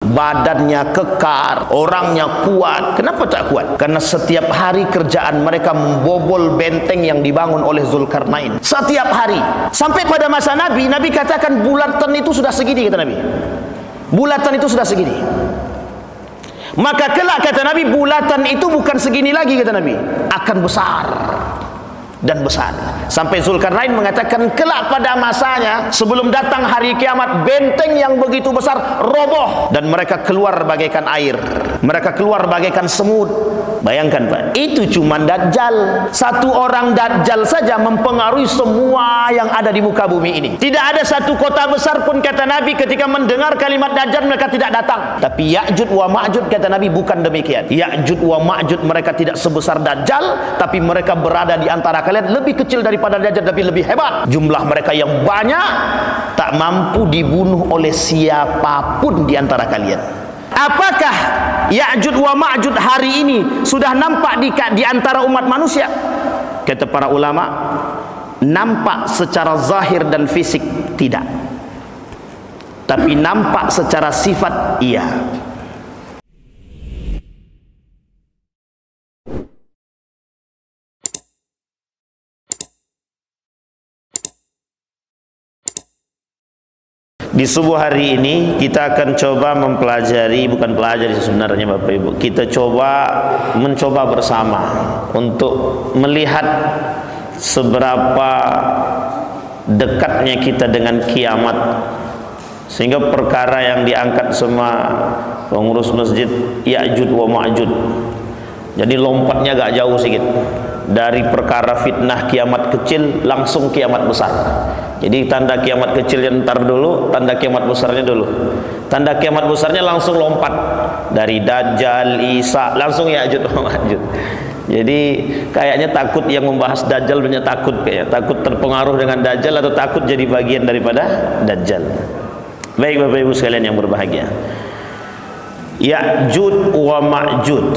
badannya kekar, orangnya kuat. Kenapa tak kuat? Karena setiap hari kerjaan mereka membobol benteng yang dibangun oleh Zulkarnain. Setiap hari. Sampai pada masa Nabi, Nabi katakan bulatan itu sudah segini, kata Nabi. Bulatan itu sudah segini. Maka kelak, kata Nabi, bulatan itu bukan segini lagi, kata Nabi, akan besar dan besar. Sampai Zulkarnain mengatakan kelak pada masanya sebelum datang hari kiamat, benteng yang begitu besar roboh dan mereka keluar bagaikan air, mereka keluar bagaikan semut. Bayangkan Pak, itu cuma Dajjal. Satu orang Dajjal saja mempengaruhi semua yang ada di muka bumi ini. Tidak ada satu kota besar pun, kata Nabi, ketika mendengar kalimat Dajjal mereka tidak datang. Tapi Ya'jud wa Ma'jud, kata Nabi, bukan demikian. Ya'jud wa Ma'jud mereka tidak sebesar Dajjal, tapi mereka berada di antara kalian, lebih kecil daripada Dajjal tapi lebih hebat. Jumlah mereka yang banyak, tak mampu dibunuh oleh siapapun di antara kalian. Apakah Ya'jud wa Ma'jud hari ini sudah nampak di antara umat manusia? Kata para ulama, nampak secara zahir dan fisik tidak, tapi nampak secara sifat iya. Di subuh hari ini kita akan coba mempelajari, bukan pelajari sebenarnya Bapak Ibu, kita mencoba bersama untuk melihat seberapa dekatnya kita dengan kiamat, sehingga perkara yang diangkat semua pengurus masjid, Ya'jud wa Ma'jud, jadi lompatnya agak jauh sedikit dari perkara fitnah kiamat kecil langsung kiamat besar. Jadi tanda kiamat kecilnya ntar dulu, tanda kiamat besarnya dulu. Tanda kiamat besarnya langsung lompat dari Dajjal, Isa, langsung Ya'jud wa Ma'jud. Jadi kayaknya takut yang membahas Dajjal, banyak takut kayaknya, takut terpengaruh dengan Dajjal atau takut jadi bagian daripada Dajjal. Baik Bapak Ibu sekalian yang berbahagia, Ya'jud wa Ma'jud.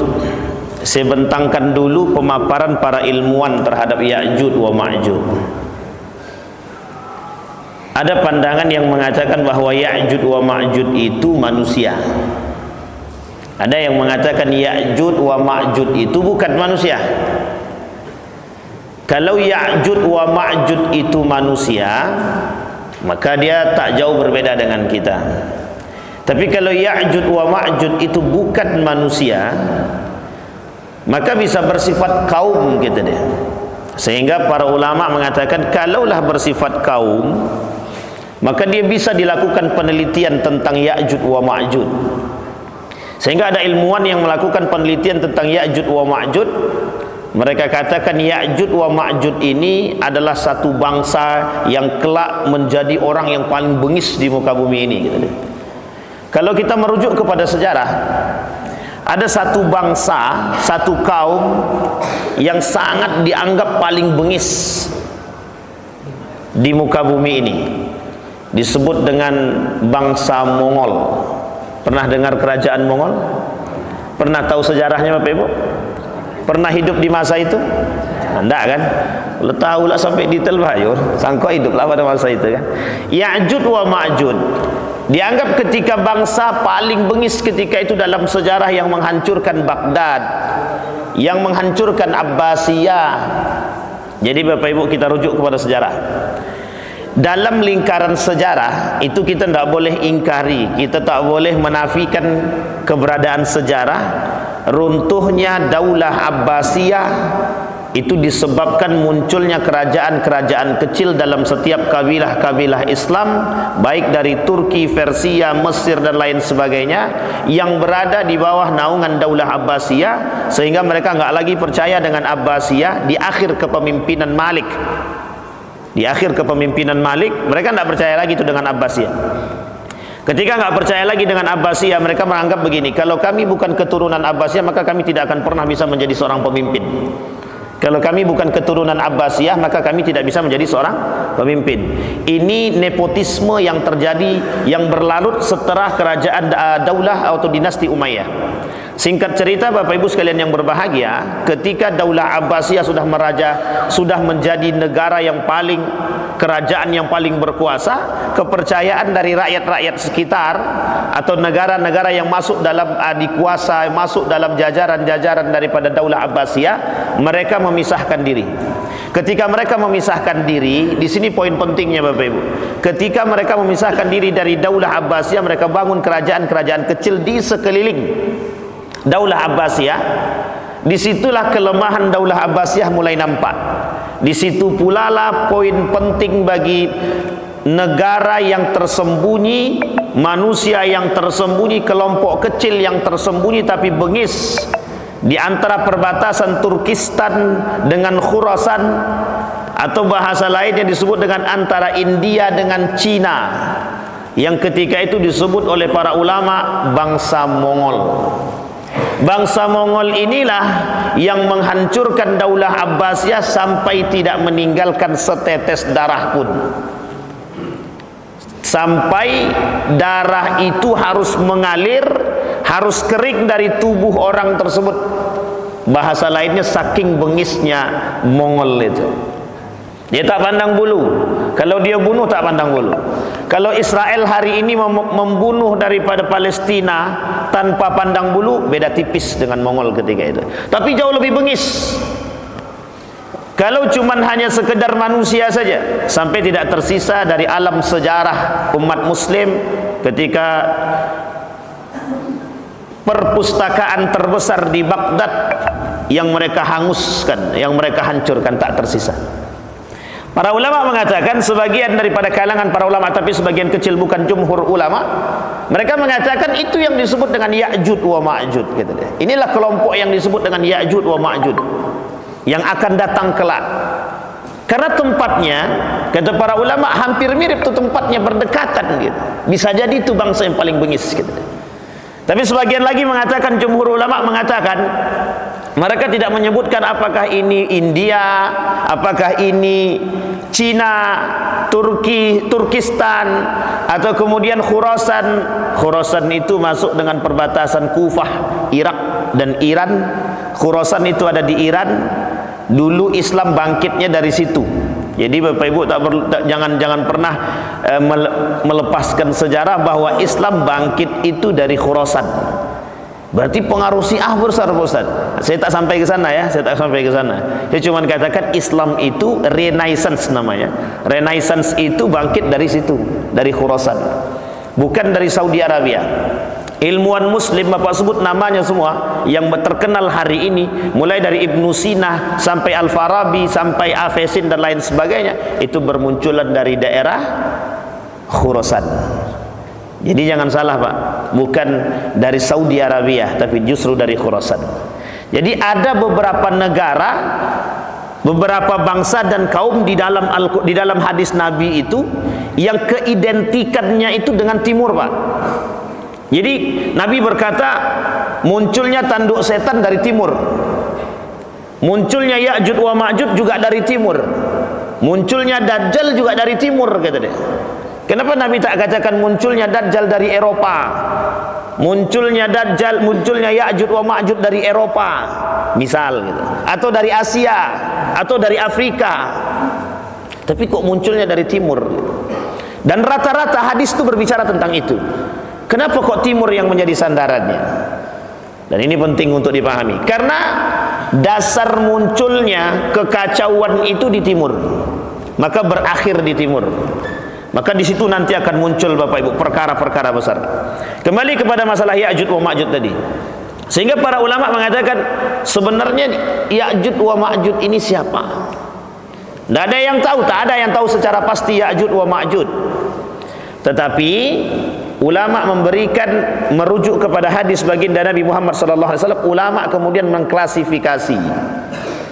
Saya bentangkan dulu pemaparan para ilmuwan terhadap Ya'jud wa Ma'jud. Ada pandangan yang mengatakan bahwa Ya'jud wa Ma'jud itu manusia. Ada yang mengatakan Ya'jud wa Ma'jud itu bukan manusia. Kalau Ya'jud wa Ma'jud itu manusia, maka dia tak jauh berbeda dengan kita. Tapi kalau Ya'jud wa Ma'jud itu bukan manusia, maka bisa bersifat kaum gitu deh. Sehingga para ulama mengatakan kalaulah bersifat kaum, maka dia bisa dilakukan penelitian tentang Ya'jud wa Ma'jud. Sehingga ada ilmuwan yang melakukan penelitian tentang Ya'jud wa Ma'jud. Mereka katakan Ya'jud wa Ma'jud ini adalah satu bangsa yang kelak menjadi orang yang paling bengis di muka bumi ini gitu. Kalau kita merujuk kepada sejarah, ada satu bangsa, satu kaum yang sangat dianggap paling bengis di muka bumi ini, disebut dengan bangsa Mongol. Pernah dengar kerajaan Mongol? Pernah tahu sejarahnya Bapak Ibu? Pernah hidup di masa itu? Enggak kan? Kalau tahu lah sampai detail bayur, sangka hiduplah pada masa itu kan. Ya'jud wa Ma'jud dianggap ketika bangsa paling bengis ketika itu dalam sejarah, yang menghancurkan Baghdad, yang menghancurkan Abbasiyah. Jadi Bapak Ibu kita rujuk kepada sejarah. Dalam lingkaran sejarah itu kita tidak boleh ingkari, kita tak boleh menafikan keberadaan sejarah. Runtuhnya Daulah Abbasiyah itu disebabkan munculnya kerajaan-kerajaan kecil dalam setiap kabilah-kabilah Islam, baik dari Turki, Persia, Mesir dan lain sebagainya, yang berada di bawah naungan Daulah Abbasiyah, sehingga mereka nggak lagi percaya dengan Abbasiyah di akhir kepemimpinan Malik. Di akhir kepemimpinan Malik, mereka tidak percaya lagi itu dengan Abbasiyah. Ketika nggak percaya lagi dengan Abbasiyah, mereka menganggap begini, kalau kami bukan keturunan Abbasiyah, maka kami tidak akan pernah bisa menjadi seorang pemimpin. Kalau kami bukan keturunan Abbasiyah, maka kami tidak bisa menjadi seorang pemimpin. Ini nepotisme yang terjadi, yang berlarut setelah kerajaan Daulah atau dinasti Umayyah. Singkat cerita Bapak Ibu sekalian yang berbahagia, ketika Daulah Abbasiyah sudah meraja, sudah menjadi negara yang paling kerajaan yang paling berkuasa, kepercayaan dari rakyat-rakyat sekitar atau negara-negara yang masuk dalam dikuasai, masuk dalam jajaran-jajaran daripada Daulah Abbasiyah, mereka memisahkan diri. Ketika mereka memisahkan diri, di sini poin pentingnya Bapak Ibu. Ketika mereka memisahkan diri dari Daulah Abbasiyah, mereka bangun kerajaan-kerajaan kecil di sekeliling Daulah Abbasiyah. Disitulah kelemahan Daulah Abbasiyah mulai nampak. Di situ pula lah poin penting bagi negara yang tersembunyi, manusia yang tersembunyi, kelompok kecil yang tersembunyi tapi bengis di antara perbatasan Turkistan dengan Khurasan, atau bahasa lainnya disebut dengan antara India dengan Cina, yang ketika itu disebut oleh para ulama bangsa Mongol. Bangsa Mongol inilah yang menghancurkan Daulah Abbasiyah sampai tidak meninggalkan setetes darah pun. Sampai darah itu harus mengalir, harus kering dari tubuh orang tersebut. Bahasa lainnya saking bengisnya Mongol itu. Dia tak pandang bulu. Kalau dia bunuh tak pandang bulu. Kalau Israel hari ini membunuh daripada Palestina tanpa pandang bulu, beda tipis dengan Mongol ketika itu. Tapi jauh lebih bengis. Kalau cuman hanya sekedar manusia saja, sampai tidak tersisa dari alam sejarah umat muslim ketika perpustakaan terbesar di Baghdad yang mereka hanguskan, yang mereka hancurkan, tak tersisa. Para ulama mengatakan, sebagian daripada kalangan para ulama, tapi sebagian kecil bukan jumhur ulama, mereka mengatakan itu yang disebut dengan Ya'jud wa Ma'jud gitu deh. Inilah kelompok yang disebut dengan Ya'jud wa Ma'jud yang akan datang kelak. Karena tempatnya, kata para ulama, hampir mirip tuh tempatnya, berdekatan gitu. Bisa jadi itu bangsa yang paling bengis gitu deh. Tapi sebagian lagi mengatakan, jumhur ulama mengatakan, mereka tidak menyebutkan apakah ini India, apakah ini Cina, Turki, Turkistan, atau kemudian Khurasan. Khurasan itu masuk dengan perbatasan Kufah, Irak dan Iran. Khurasan itu ada di Iran. Dulu Islam bangkitnya dari situ. Jadi Bapak Ibu jangan pernah melepaskan sejarah bahwa Islam bangkit itu dari Khurasan. Berarti pengaruh Syiah besar Pak Ustaz. Saya tak sampai ke sana ya, saya tak sampai ke sana. Saya cuma katakan Islam itu Renaissance namanya. Renaissance itu bangkit dari situ, dari Khurasan. Bukan dari Saudi Arabia. Ilmuwan muslim Bapak sebut namanya semua yang terkenal hari ini, mulai dari Ibnu Sina sampai Al-Farabi sampai Avicenna dan lain sebagainya, itu bermunculan dari daerah Khurasan. Jadi jangan salah Pak, bukan dari Saudi Arabia, tapi justru dari Khurasan. Jadi ada beberapa negara, beberapa bangsa dan kaum di dalam hadis Nabi itu yang keidentikannya itu dengan timur Pak. Jadi Nabi berkata, munculnya tanduk setan dari timur, munculnya Ya'jud wa Ma'jud juga dari timur, munculnya Dajjal juga dari timur, kata dia. Kenapa Nabi tak katakan munculnya Dajjal dari Eropa, munculnya Dajjal, munculnya Ya'jud wa Ma'jud dari Eropa misal gitu, atau dari Asia atau dari Afrika, tapi kok munculnya dari timur? Dan rata-rata hadis itu berbicara tentang itu. Kenapa kok timur yang menjadi sandarannya? Dan ini penting untuk dipahami, karena dasar munculnya kekacauan itu di timur, maka berakhir di timur. Maka di situ nanti akan muncul Bapak Ibu perkara-perkara besar. Kembali kepada masalah Ya'jud wa Ma'jud tadi. Sehingga para ulama mengatakan sebenarnya Ya'jud wa Ma'jud ini siapa? Tidak ada yang tahu, tak ada yang tahu secara pasti Ya'jud wa Ma'jud. Tetapi ulama merujuk kepada hadis baginda Nabi Muhammad SAW. Ulama kemudian mengklasifikasi.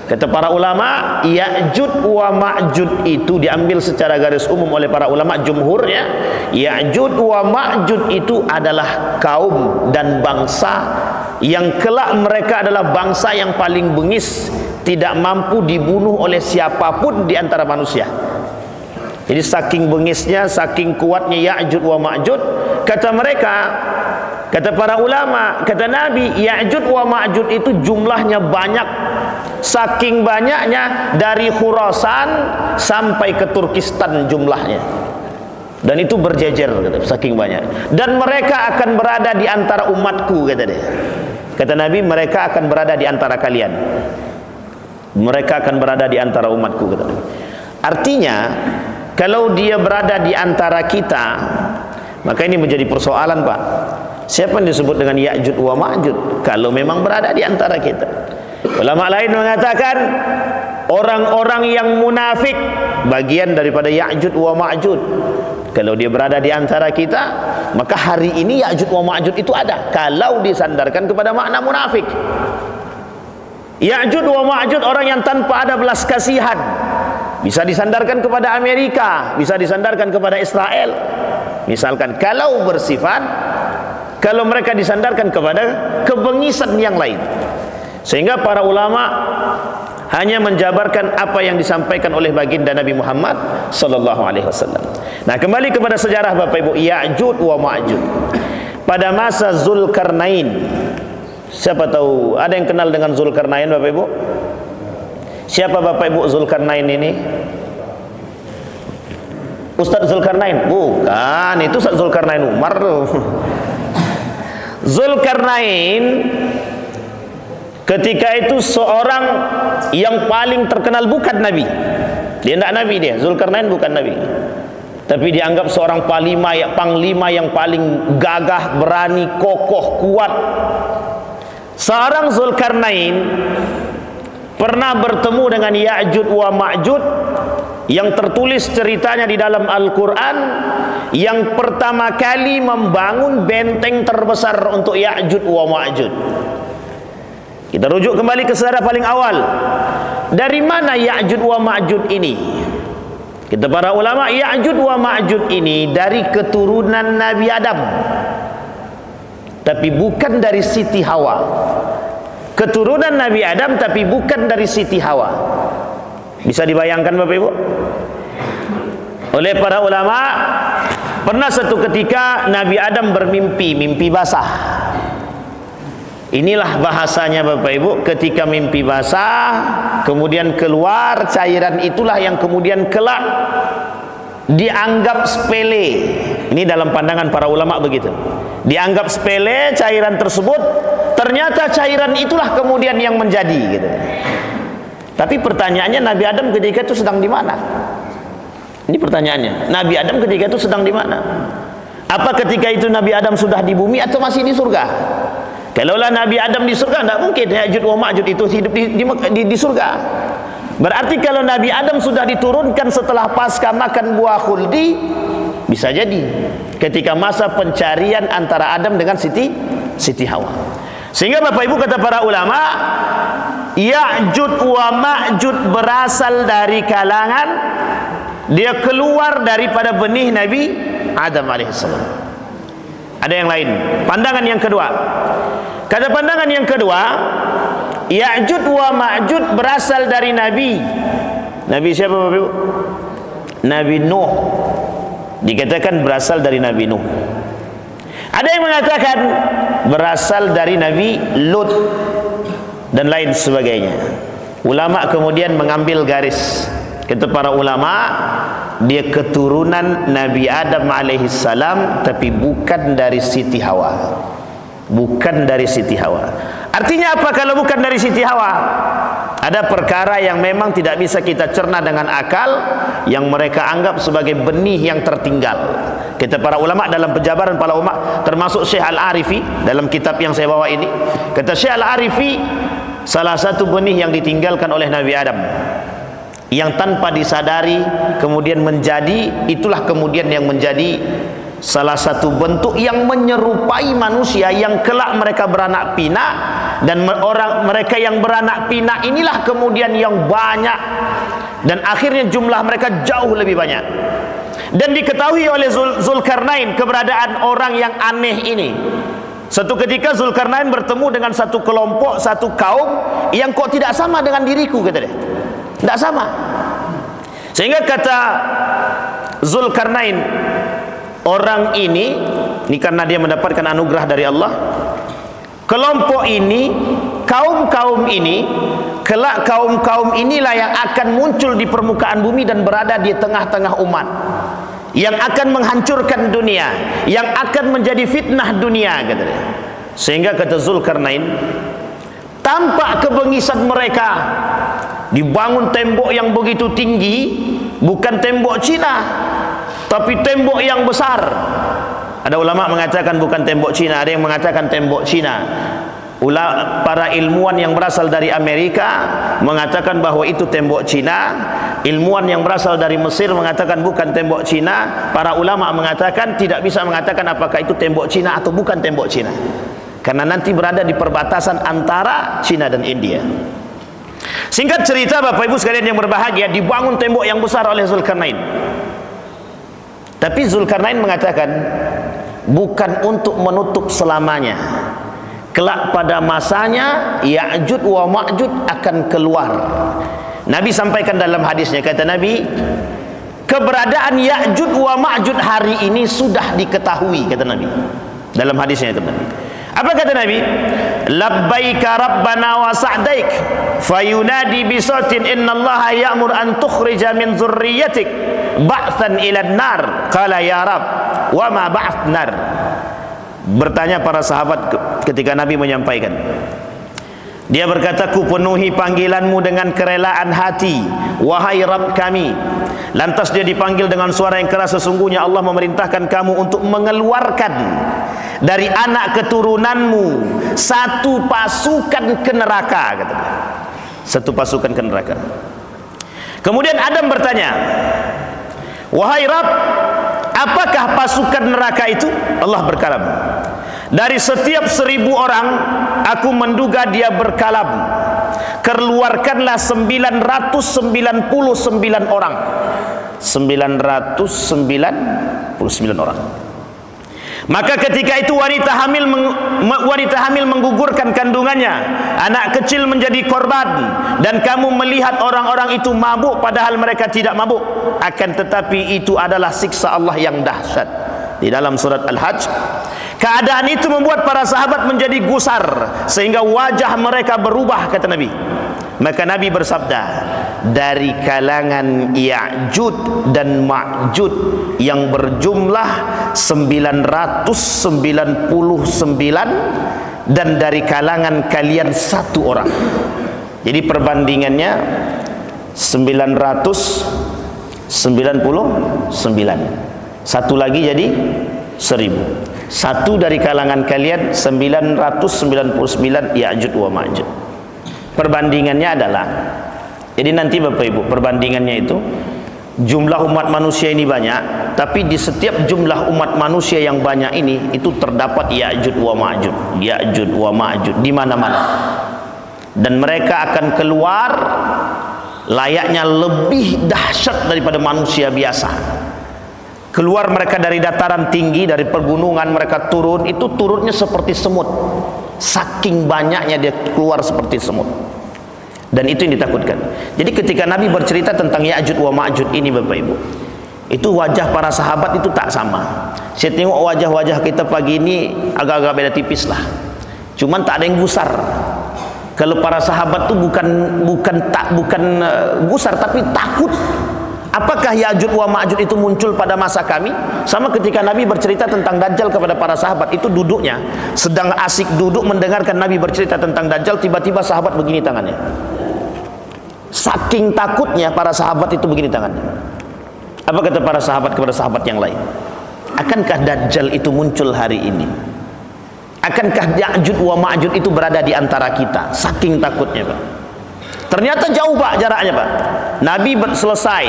Kata para ulama, Ya'jud wa Ma'jud itu diambil secara garis umum oleh para ulama jumhurnya. Ya'jud wa Ma'jud itu adalah kaum dan bangsa yang kelak mereka adalah bangsa yang paling bengis, tidak mampu dibunuh oleh siapapun di antara manusia. Jadi saking bengisnya, saking kuatnya Ya'jud wa Ma'jud, kata mereka, kata para ulama, kata Nabi, Ya'jud wa Ma'jud itu jumlahnya banyak, saking banyaknya dari Khurasan sampai ke Turkistan jumlahnya. Dan itu berjejer, kata, saking banyak. Dan mereka akan berada di antara umatku, kata dia. Kata Nabi, mereka akan berada di antara kalian. Mereka akan berada di antara umatku, kata Nabi. Artinya, kalau dia berada di antara kita, maka ini menjadi persoalan, Pak. Siapa yang disebut dengan Ya'jud wa Ma'jud kalau memang berada di antara kita? Ulama lain mengatakan orang-orang yang munafik bagian daripada Ya'jud wa Ma'jud. Kalau dia berada di antara kita, maka hari ini Ya'jud wa Ma'jud itu ada kalau disandarkan kepada makna munafik. Ya'jud wa Ma'jud orang yang tanpa ada belas kasihan, bisa disandarkan kepada Amerika, bisa disandarkan kepada Israel. Misalkan kalau bersifat, kalau mereka disandarkan kepada kebengisan yang lain. Sehingga para ulama hanya menjabarkan apa yang disampaikan oleh baginda Nabi Muhammad sallallahu alaihi wasallam. Nah, kembali kepada sejarah Bapak Ibu, Ya'jud wa Ma'jud. Pada masa Zulkarnain, siapa tahu ada yang kenal dengan Zulkarnain, Bapak Ibu? Siapa Bapak Ibu Zulkarnain ini? Ustaz Zulkarnain? Bukan, itu Ustaz Zulkarnain Umar. Zulkarnain ketika itu seorang yang paling terkenal, bukan Nabi. Dia tidak Nabi dia. Zulkarnain bukan Nabi. Tapi dianggap seorang panglima yang paling gagah, berani, kokoh, kuat. Seorang Zulkarnain pernah bertemu dengan Ya'jud wa Ma'jud yang tertulis ceritanya di dalam Al-Quran, yang pertama kali membangun benteng terbesar untuk Ya'jud wa Ma'jud. Kita rujuk kembali ke sejarah paling awal. Dari mana Ya'jud wa Ma'jud ini? Kita para ulama, Ya'jud wa Ma'jud ini dari keturunan Nabi Adam, tapi bukan dari Siti Hawa. Keturunan Nabi Adam tapi bukan dari Siti Hawa. Bisa dibayangkan Bapak Ibu? Oleh para ulama, pernah satu ketika Nabi Adam bermimpi, mimpi basah. Inilah bahasanya Bapak Ibu, ketika mimpi basah kemudian keluar cairan, itulah yang kemudian kelak dianggap sepele. Ini dalam pandangan para ulama begitu. Dianggap sepele cairan tersebut, ternyata cairan itulah kemudian yang menjadi gitu. Tapi pertanyaannya, Nabi Adam ketika itu sedang di mana? Ini pertanyaannya. Nabi Adam ketika itu sedang di mana? Apa ketika itu Nabi Adam sudah di bumi atau masih di surga? Kalaulah Nabi Adam di surga, tidak mungkin Ya'jud wa Ma'jud itu hidup di surga. Berarti kalau Nabi Adam sudah diturunkan setelah pasca makan buah khuldi, bisa jadi ketika masa pencarian antara Adam dengan Siti Hawa. Sehingga Bapak Ibu, kata para ulama, Ya'jud wa Ma'jud berasal dari kalangan, dia keluar daripada benih Nabi Adam alaihissalam. Ada yang lain, pandangan yang kedua. Kata pandangan yang kedua, Ya'jud wa Ma'jud berasal dari Nabi. Nabi siapa Bapak Ibu? Nabi Nuh. Dikatakan berasal dari Nabi Nuh. Ada yang mengatakan berasal dari Nabi Lut dan lain sebagainya. Ulama kemudian mengambil garis. Kata para ulama, dia keturunan Nabi Adam alaihissalam tapi bukan dari Siti Hawa. Bukan dari Siti Hawa. Artinya apa kalau bukan dari Siti Hawa? Ada perkara yang memang tidak bisa kita cerna dengan akal, yang mereka anggap sebagai benih yang tertinggal. Kita para ulama dalam penjabaran para ulama, termasuk Syekh Al-Arifi dalam kitab yang saya bawa ini, kata Syekh Al-Arifi, salah satu benih yang ditinggalkan oleh Nabi Adam, yang tanpa disadari kemudian menjadi, itulah kemudian yang menjadi salah satu bentuk yang menyerupai manusia yang kelak mereka beranak pinak, dan mereka yang beranak pinak inilah kemudian yang banyak, dan akhirnya jumlah mereka jauh lebih banyak. Dan diketahui oleh Zulkarnain keberadaan orang yang aneh ini. Satu ketika Zulkarnain bertemu dengan satu kelompok, satu kaum yang kok tidak sama dengan diriku, kata dia. Tidak sama. Sehingga kata Zulkarnain, orang ini karena dia mendapatkan anugerah dari Allah, kelompok ini kaum-kaum ini, kelak kaum-kaum inilah yang akan muncul di permukaan bumi dan berada di tengah-tengah umat, yang akan menghancurkan dunia, yang akan menjadi fitnah dunia, kata dia. Sehingga kata Zulkarnain, tampak kebengisan mereka. Dibangun tembok yang begitu tinggi, bukan tembok Cina, tapi tembok yang besar. Ada ulama mengatakan bukan tembok Cina, ada yang mengatakan tembok Cina. Para ilmuwan yang berasal dari Amerika mengatakan bahwa itu tembok Cina. Ilmuwan yang berasal dari Mesir mengatakan bukan tembok Cina. Para ulama mengatakan tidak bisa mengatakan apakah itu tembok Cina atau bukan tembok Cina, karena nanti berada di perbatasan antara Cina dan India. Singkat cerita, Bapak Ibu sekalian yang berbahagia, dibangun tembok yang besar oleh Zulkarnain. Tapi Zulkarnain mengatakan bukan untuk menutup selamanya. Kelak pada masanya Ya'juj wa Ma'juj akan keluar. Nabi sampaikan dalam hadisnya, kata Nabi, keberadaan Ya'juj wa Ma'juj hari ini sudah diketahui, kata Nabi. Dalam hadisnya kata Nabi. Apa kata Nabi? Labbaika rabbana wa sa'daik fayunadi bisautin innallaha ya'mur an tukhrija min dzurriyyatik ba'than ila an-nar. Qala ya rab wa ma ba'th nar. Bertanya para sahabat ketika Nabi menyampaikan. Dia berkata, ku penuhi panggilanmu dengan kerelaan hati, wahai Rabb kami. Lantas dia dipanggil dengan suara yang keras, sesungguhnya Allah memerintahkan kamu untuk mengeluarkan dari anak keturunanmu satu pasukan ke neraka, kata dia. Satu pasukan ke neraka. Kemudian Adam bertanya, wahai Rabb, apakah pasukan neraka itu? Allah berkalam, dari setiap 1000 orang aku menduga dia berkalam, keluarkanlah 999 orang. 999 orang. Maka ketika itu wanita hamil menggugurkan kandungannya, anak kecil menjadi korban, dan kamu melihat orang-orang itu mabuk padahal mereka tidak mabuk, akan tetapi itu adalah siksa Allah yang dahsyat. Di dalam surat Al-Hajj, keadaan itu membuat para sahabat menjadi gusar sehingga wajah mereka berubah, kata Nabi. Maka Nabi bersabda, dari kalangan Ya'juj dan Ma'juj yang berjumlah 999, dan dari kalangan kalian 1 orang. Jadi perbandingannya 999, satu lagi jadi 1000. Satu dari kalangan kalian 999 Ya'juj wa Ma'juj. Perbandingannya adalah, jadi nanti Bapak Ibu, perbandingannya itu jumlah umat manusia ini banyak, tapi di setiap jumlah umat manusia yang banyak ini itu terdapat Ya'juj wa Ma'juj, Ya'juj wa Ma'juj di mana-mana. Dan mereka akan keluar layaknya lebih dahsyat daripada manusia biasa. Keluar mereka dari dataran tinggi, dari pegunungan mereka turun, itu turunnya seperti semut. Saking banyaknya dia keluar seperti semut. Dan itu yang ditakutkan. Jadi ketika Nabi bercerita tentang Ya'juj wa Ma'juj ini, Bapak Ibu, itu wajah para sahabat itu tak sama. Saya tengok wajah-wajah kita pagi ini agak-agak beda tipis lah. Cuman tak ada yang gusar. Kalau para sahabat itu bukan gusar, tapi takut. Apakah Ya'juj wa Ma'juj itu muncul pada masa kami? Sama ketika Nabi bercerita tentang Dajjal kepada para sahabat, itu duduknya sedang asik duduk mendengarkan Nabi bercerita tentang Dajjal, tiba-tiba sahabat begini tangannya. Saking takutnya para sahabat itu begini tangannya. Apa kata para sahabat kepada sahabat yang lain? Akankah Dajjal itu muncul hari ini? Akankah Ya'juj wa Ma'juj itu berada di antara kita? Saking takutnya, Pak. Ternyata jauh, Pak, jaraknya, Pak. Nabi selesai,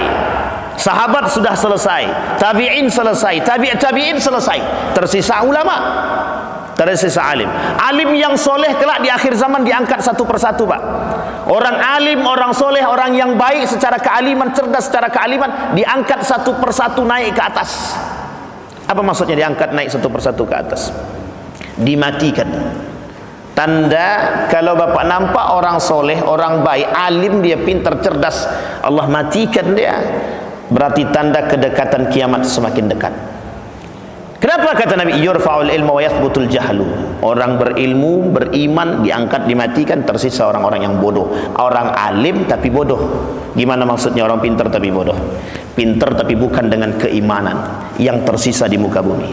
sahabat sudah selesai, tabi'in selesai, tabi'in selesai, tersisa ulama, tersisa alim. Alim yang soleh kelak di akhir zaman diangkat satu persatu, Pak. Orang alim, orang soleh, orang yang baik secara kealiman, cerdas secara kealiman, diangkat satu persatu naik ke atas. Apa maksudnya diangkat naik satu persatu ke atas? Dimatikan. Tanda kalau Bapak nampak orang soleh, orang baik, alim, dia pintar, cerdas, Allah matikan dia, berarti tanda kedekatan kiamat semakin dekat. Kenapa kata Nabi yurfa'ul ilmu wa yathbutul jahlu? Orang berilmu, beriman diangkat, dimatikan, tersisa orang-orang yang bodoh. Orang alim tapi bodoh. Gimana maksudnya orang pintar tapi bodoh? Pintar tapi bukan dengan keimanan, yang tersisa di muka bumi.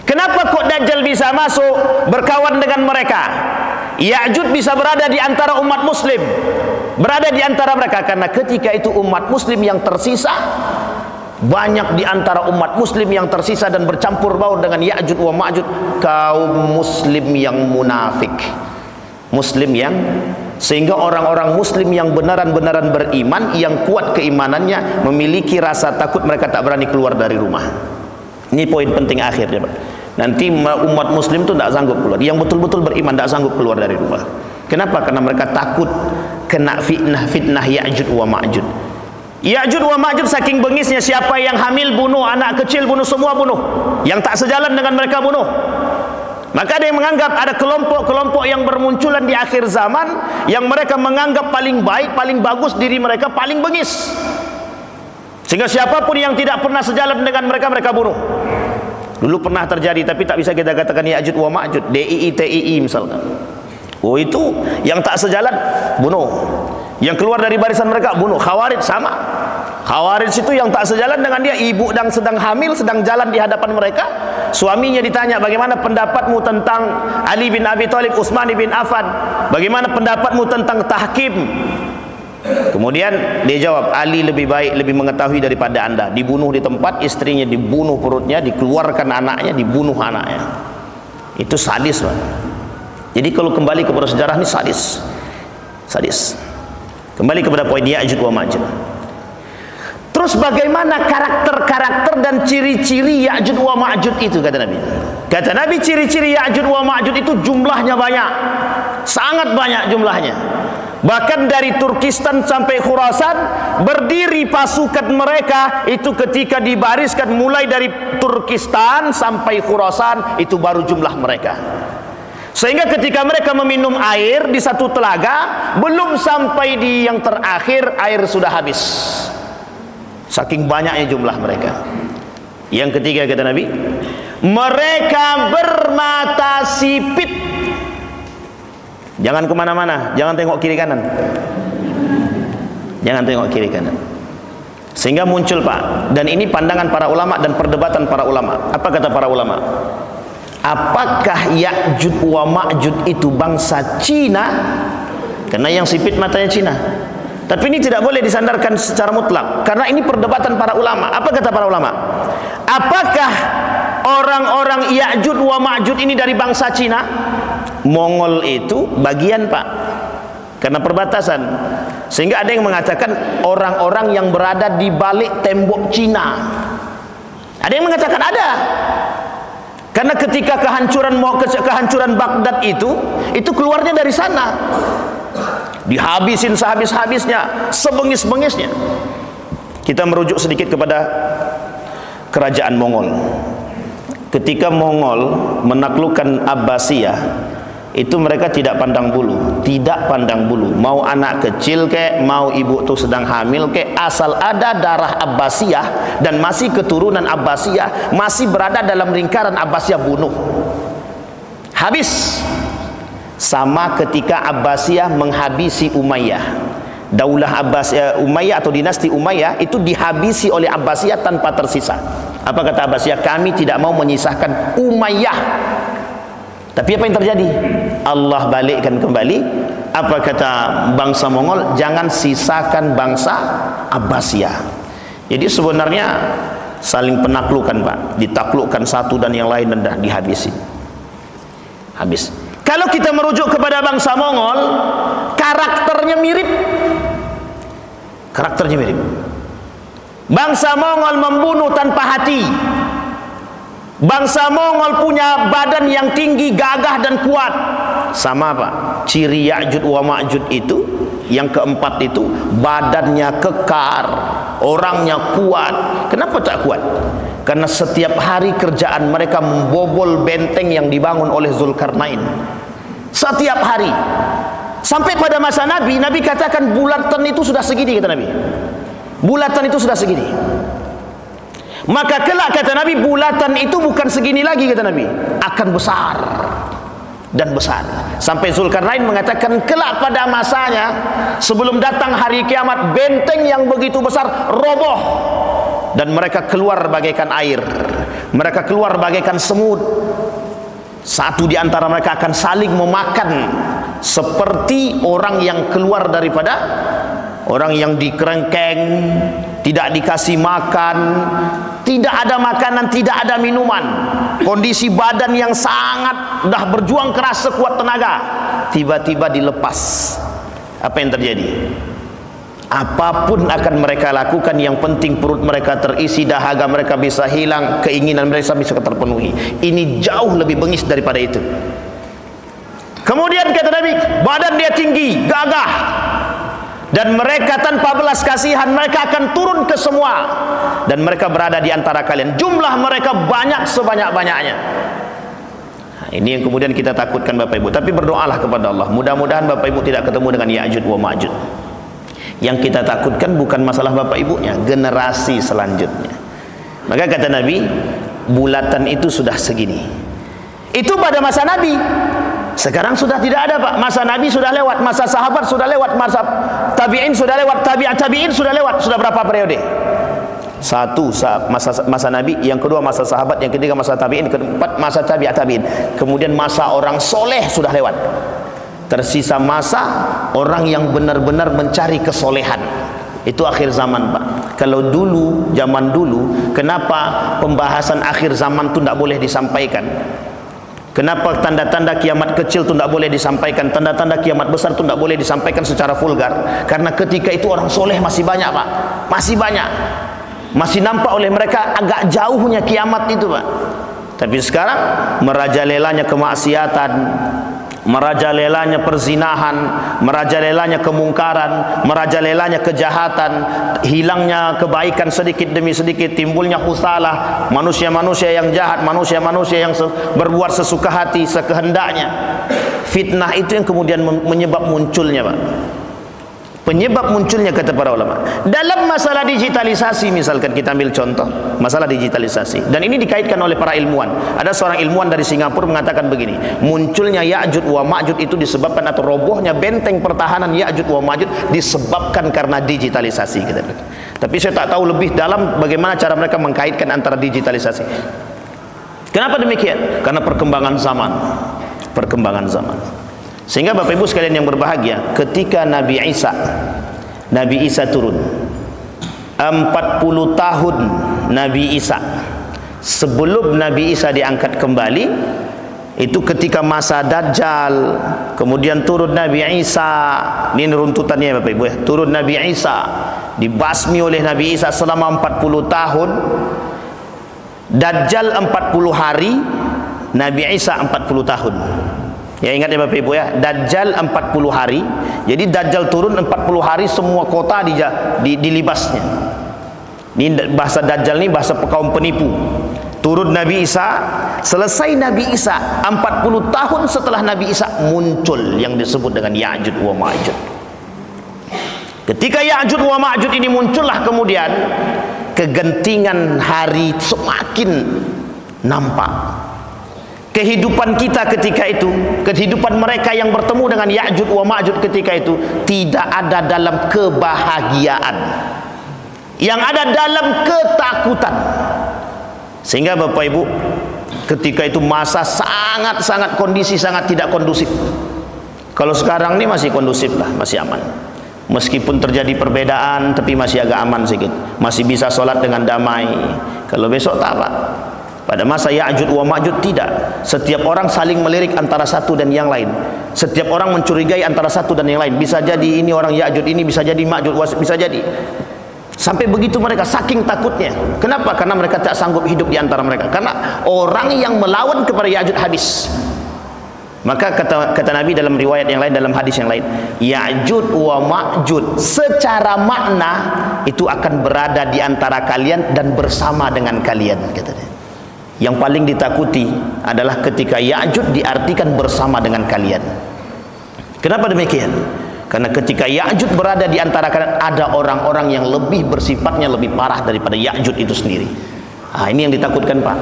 Kenapa kok Dajjal bisa masuk berkawan dengan mereka? Ya'juj bisa berada di antara umat muslim, berada di antara mereka, karena ketika itu umat muslim yang tersisa, banyak di antara umat muslim yang tersisa dan bercampur baur dengan Ya'juj wa Ma'juj kaum muslim yang munafik, muslim yang, sehingga orang-orang muslim yang benaran-benaran beriman, yang kuat keimanannya, memiliki rasa takut, mereka tak berani keluar dari rumah. Ini poin penting akhirnya, Pak. Nanti umat muslim itu tidak sanggup keluar, yang betul-betul beriman tidak sanggup keluar dari rumah. Kenapa? Karena mereka takut kena fitnah Ya'juj wa Ma'juj. Ya'juj wa Ma'juj saking bengisnya, siapa yang hamil bunuh, anak kecil bunuh, semua bunuh, yang tak sejalan dengan mereka bunuh. Maka ada yang menganggap ada kelompok-kelompok yang bermunculan di akhir zaman, yang mereka menganggap paling baik, paling bagus, diri mereka paling bengis, sehingga siapapun yang tidak pernah sejalan dengan mereka, mereka bunuh. Dulu pernah terjadi, tapi tak bisa kita katakan Ya'juj wa Ma'juj. DII, TII misalkan, oh itu yang tak sejalan bunuh, yang keluar dari barisan mereka bunuh. Khawarij sama. Khawarij itu yang tak sejalan dengan dia, ibu dan sedang hamil, sedang jalan di hadapan mereka, suaminya ditanya, bagaimana pendapatmu tentang Ali bin Abi Thalib, Utsman bin Affan, bagaimana pendapatmu tentang tahkim? Kemudian dia jawab, Ali lebih baik, lebih mengetahui daripada anda. Dibunuh di tempat, istrinya dibunuh perutnya, dikeluarkan anaknya, dibunuh anaknya. Itu sadis, Pak. Jadi kalau kembali kepada sejarah ini sadis. Kembali kepada poin Ya'juj wa Ma'juj. Terus bagaimana karakter-karakter dan ciri-ciri Ya'juj wa Ma'juj itu, kata Nabi? Kata Nabi, ciri-ciri Ya'juj wa Ma'juj itu jumlahnya banyak, sangat banyak jumlahnya. Bahkan dari Turkistan sampai Khurasan berdiri pasukan mereka itu ketika dibariskan, mulai dari Turkistan sampai Khurasan itu baru jumlah mereka. Sehingga ketika mereka meminum air di satu telaga, belum sampai di yang terakhir air sudah habis. Saking banyaknya jumlah mereka. Yang ketiga kata Nabi, mereka bermata sipit. Jangan kemana-mana, jangan tengok kiri kanan, jangan tengok kiri kanan. Sehingga muncul, Pak, dan ini pandangan para ulama dan perdebatan para ulama. Apa kata para ulama? Apakah Ya'juj wa Ma'juj itu bangsa Cina? Karena yang sipit matanya Cina. Tapi ini tidak boleh disandarkan secara mutlak, karena ini perdebatan para ulama. Apa kata para ulama? Apakah orang-orang Ya'juj wa Ma'juj ini dari bangsa Cina? Mongol itu bagian, Pak, karena perbatasan. Sehingga ada yang mengatakan orang-orang yang berada di balik tembok Cina. Ada yang mengatakan ada, karena ketika kehancuran Baghdad itu keluarnya dari sana, dihabisin sehabis-habisnya, sebengis-bengisnya. Kita merujuk sedikit kepada kerajaan Mongol. Ketika Mongol menaklukkan Abbasiyah, itu mereka tidak pandang bulu, mau anak kecil kek, mau ibu tuh sedang hamil kek, asal ada darah Abbasiyah dan masih keturunan Abbasiyah, masih berada dalam lingkaran Abbasiyah, bunuh, habis. Sama ketika Abbasiyah menghabisi Umayyah, daulah Abbasiyah, Umayyah atau dinasti Umayyah itu dihabisi oleh Abbasiyah tanpa tersisa. Apa kata Abbasiyah? Kami tidak mau menyisahkan Umayyah. Tapi apa yang terjadi? Allah balikkan kembali. Apa kata bangsa Mongol? Jangan sisakan bangsa Abbasiyah. Jadi sebenarnya saling penaklukan, Pak. Ditaklukkan satu dan yang lain dan dah dihabisi. Habis. Kalau kita merujuk kepada bangsa Mongol, karakternya mirip. Karakternya mirip. Bangsa Mongol membunuh tanpa hati. Bangsa Mongol punya badan yang tinggi, gagah dan kuat. Sama, Pak. Ciri Ya'juj wa Ma'juj itu, yang keempat itu, badannya kekar, orangnya kuat. Kenapa tak kuat? Karena setiap hari kerjaan mereka membobol benteng yang dibangun oleh Zulkarnain. Setiap hari. Sampai pada masa Nabi, Nabi katakan bulatan itu sudah segini, kata Nabi. Bulatan itu sudah segini. Maka kelak kata Nabi, bulatan itu bukan segini lagi kata Nabi, akan besar dan besar. Sampai Zulkarnain mengatakan kelak pada masanya sebelum datang hari kiamat, benteng yang begitu besar roboh dan mereka keluar bagaikan air, mereka keluar bagaikan semut. Satu di antara mereka akan saling memakan seperti orang yang keluar daripada orang yang dikerengkeng, tidak dikasih makan, tidak ada makanan, tidak ada minuman, kondisi badan yang sangat dah berjuang keras sekuat tenaga, tiba-tiba dilepas. Apa yang terjadi? Apapun akan mereka lakukan, yang penting perut mereka terisi, dahaga mereka bisa hilang, keinginan mereka bisa terpenuhi. Ini jauh lebih bengis daripada itu. Kemudian kata Nabi, badan dia tinggi, gagah, dan mereka tanpa belas kasihan mereka akan turun ke semua, dan mereka berada di antara kalian. Jumlah mereka banyak sebanyak-banyaknya. Nah, ini yang kemudian kita takutkan Bapak Ibu. Tapi berdoalah kepada Allah, mudah-mudahan Bapak Ibu tidak ketemu dengan Ya'juj wa Ma'juj. Yang kita takutkan bukan masalah Bapak Ibunya, generasi selanjutnya. Maka kata Nabi, bulatan itu sudah segini. Itu pada masa Nabi. Sekarang sudah tidak ada Pak. Masa Nabi sudah lewat, masa sahabat sudah lewat, masa tabi'in sudah lewat, tabi'in sudah lewat. Sudah berapa periode? Satu masa Nabi, yang kedua masa sahabat, yang ketiga masa tabi'in, keempat masa tabi'in. Kemudian masa orang soleh sudah lewat. Tersisa masa orang yang benar-benar mencari kesolehan. Itu akhir zaman Pak. Kalau dulu, zaman dulu, kenapa pembahasan akhir zaman itu tidak boleh disampaikan? Kenapa tanda-tanda kiamat kecil itu tidak boleh disampaikan, tanda-tanda kiamat besar itu tidak boleh disampaikan secara vulgar? Karena ketika itu orang soleh masih banyak Pak, masih banyak, masih nampak oleh mereka agak jauhnya kiamat itu Pak. Tapi sekarang merajalelanya kemaksiatan, merajalelanya perzinahan, merajalelanya kemungkaran, merajalelanya kejahatan, hilangnya kebaikan sedikit demi sedikit, timbulnya husalah, manusia-manusia yang jahat, manusia-manusia yang berbuat sesuka hati, sekehendaknya. Fitnah itu yang kemudian menyebab munculnya Pak. Penyebab munculnya kata para ulama dalam masalah digitalisasi. Misalkan kita ambil contoh masalah digitalisasi, dan ini dikaitkan oleh para ilmuwan. Ada seorang ilmuwan dari Singapura mengatakan begini, munculnya Ya'juj wa Ma'juj itu disebabkan, atau robohnya benteng pertahanan Ya'juj wa Ma'juj disebabkan karena digitalisasi. Tapi saya tak tahu lebih dalam bagaimana cara mereka mengkaitkan antara digitalisasi. Kenapa demikian? Karena perkembangan zaman, perkembangan zaman. Sehingga Bapak Ibu sekalian yang berbahagia, ketika Nabi Isa turun 40 tahun Nabi Isa sebelum Nabi Isa diangkat kembali, itu ketika masa Dajjal, kemudian turun Nabi Isa. Ini runtutannya Bapak Ibu ya. Turun Nabi Isa, dibasmi oleh Nabi Isa selama 40 tahun, Dajjal 40 hari, Nabi Isa 40 tahun. Ya ingat ya Bapak Ibu ya, Dajjal 40 hari. Jadi Dajjal turun 40 hari, semua kota dilibasnya. Ini bahasa Dajjal, ini bahasa kaum penipu. Turun Nabi Isa, selesai Nabi Isa 40 tahun setelah Nabi Isa muncul yang disebut dengan Ya'juj wa Ma'juj. Ketika Ya'juj wa Ma'juj ini muncullah kemudian kegentingan hari semakin nampak. Kehidupan kita ketika itu, kehidupan mereka yang bertemu dengan Ya'juj wa Ma'juj ketika itu tidak ada dalam kebahagiaan, yang ada dalam ketakutan. Sehingga Bapak Ibu, ketika itu masa sangat kondisi sangat tidak kondusif. Kalau sekarang ini masih kondusif lah, masih aman. Meskipun terjadi perbedaan, tapi masih agak aman sedikit, masih bisa sholat dengan damai. Kalau besok tak apa. Pada masa Ya'juj wa Ma'juj tidak. Setiap orang saling melirik antara satu dan yang lain. Setiap orang mencurigai antara satu dan yang lain. Bisa jadi ini orang Ya'juj, ini bisa jadi Ma'juj, bisa jadi. Sampai begitu mereka saking takutnya. Kenapa? Karena mereka tak sanggup hidup di antara mereka. Karena orang yang melawan kepada Ya'juj habis. Maka kata Nabi dalam riwayat yang lain, dalam hadis yang lain, Ya'juj wa Ma'juj secara makna itu akan berada di antara kalian dan bersama dengan kalian, katanya. Yang paling ditakuti adalah ketika Ya'juj diartikan bersama dengan kalian. Kenapa demikian? Karena ketika Ya'juj berada di antara kalian, ada orang-orang yang lebih bersifatnya lebih parah daripada Ya'juj itu sendiri. Ini yang ditakutkan Pak.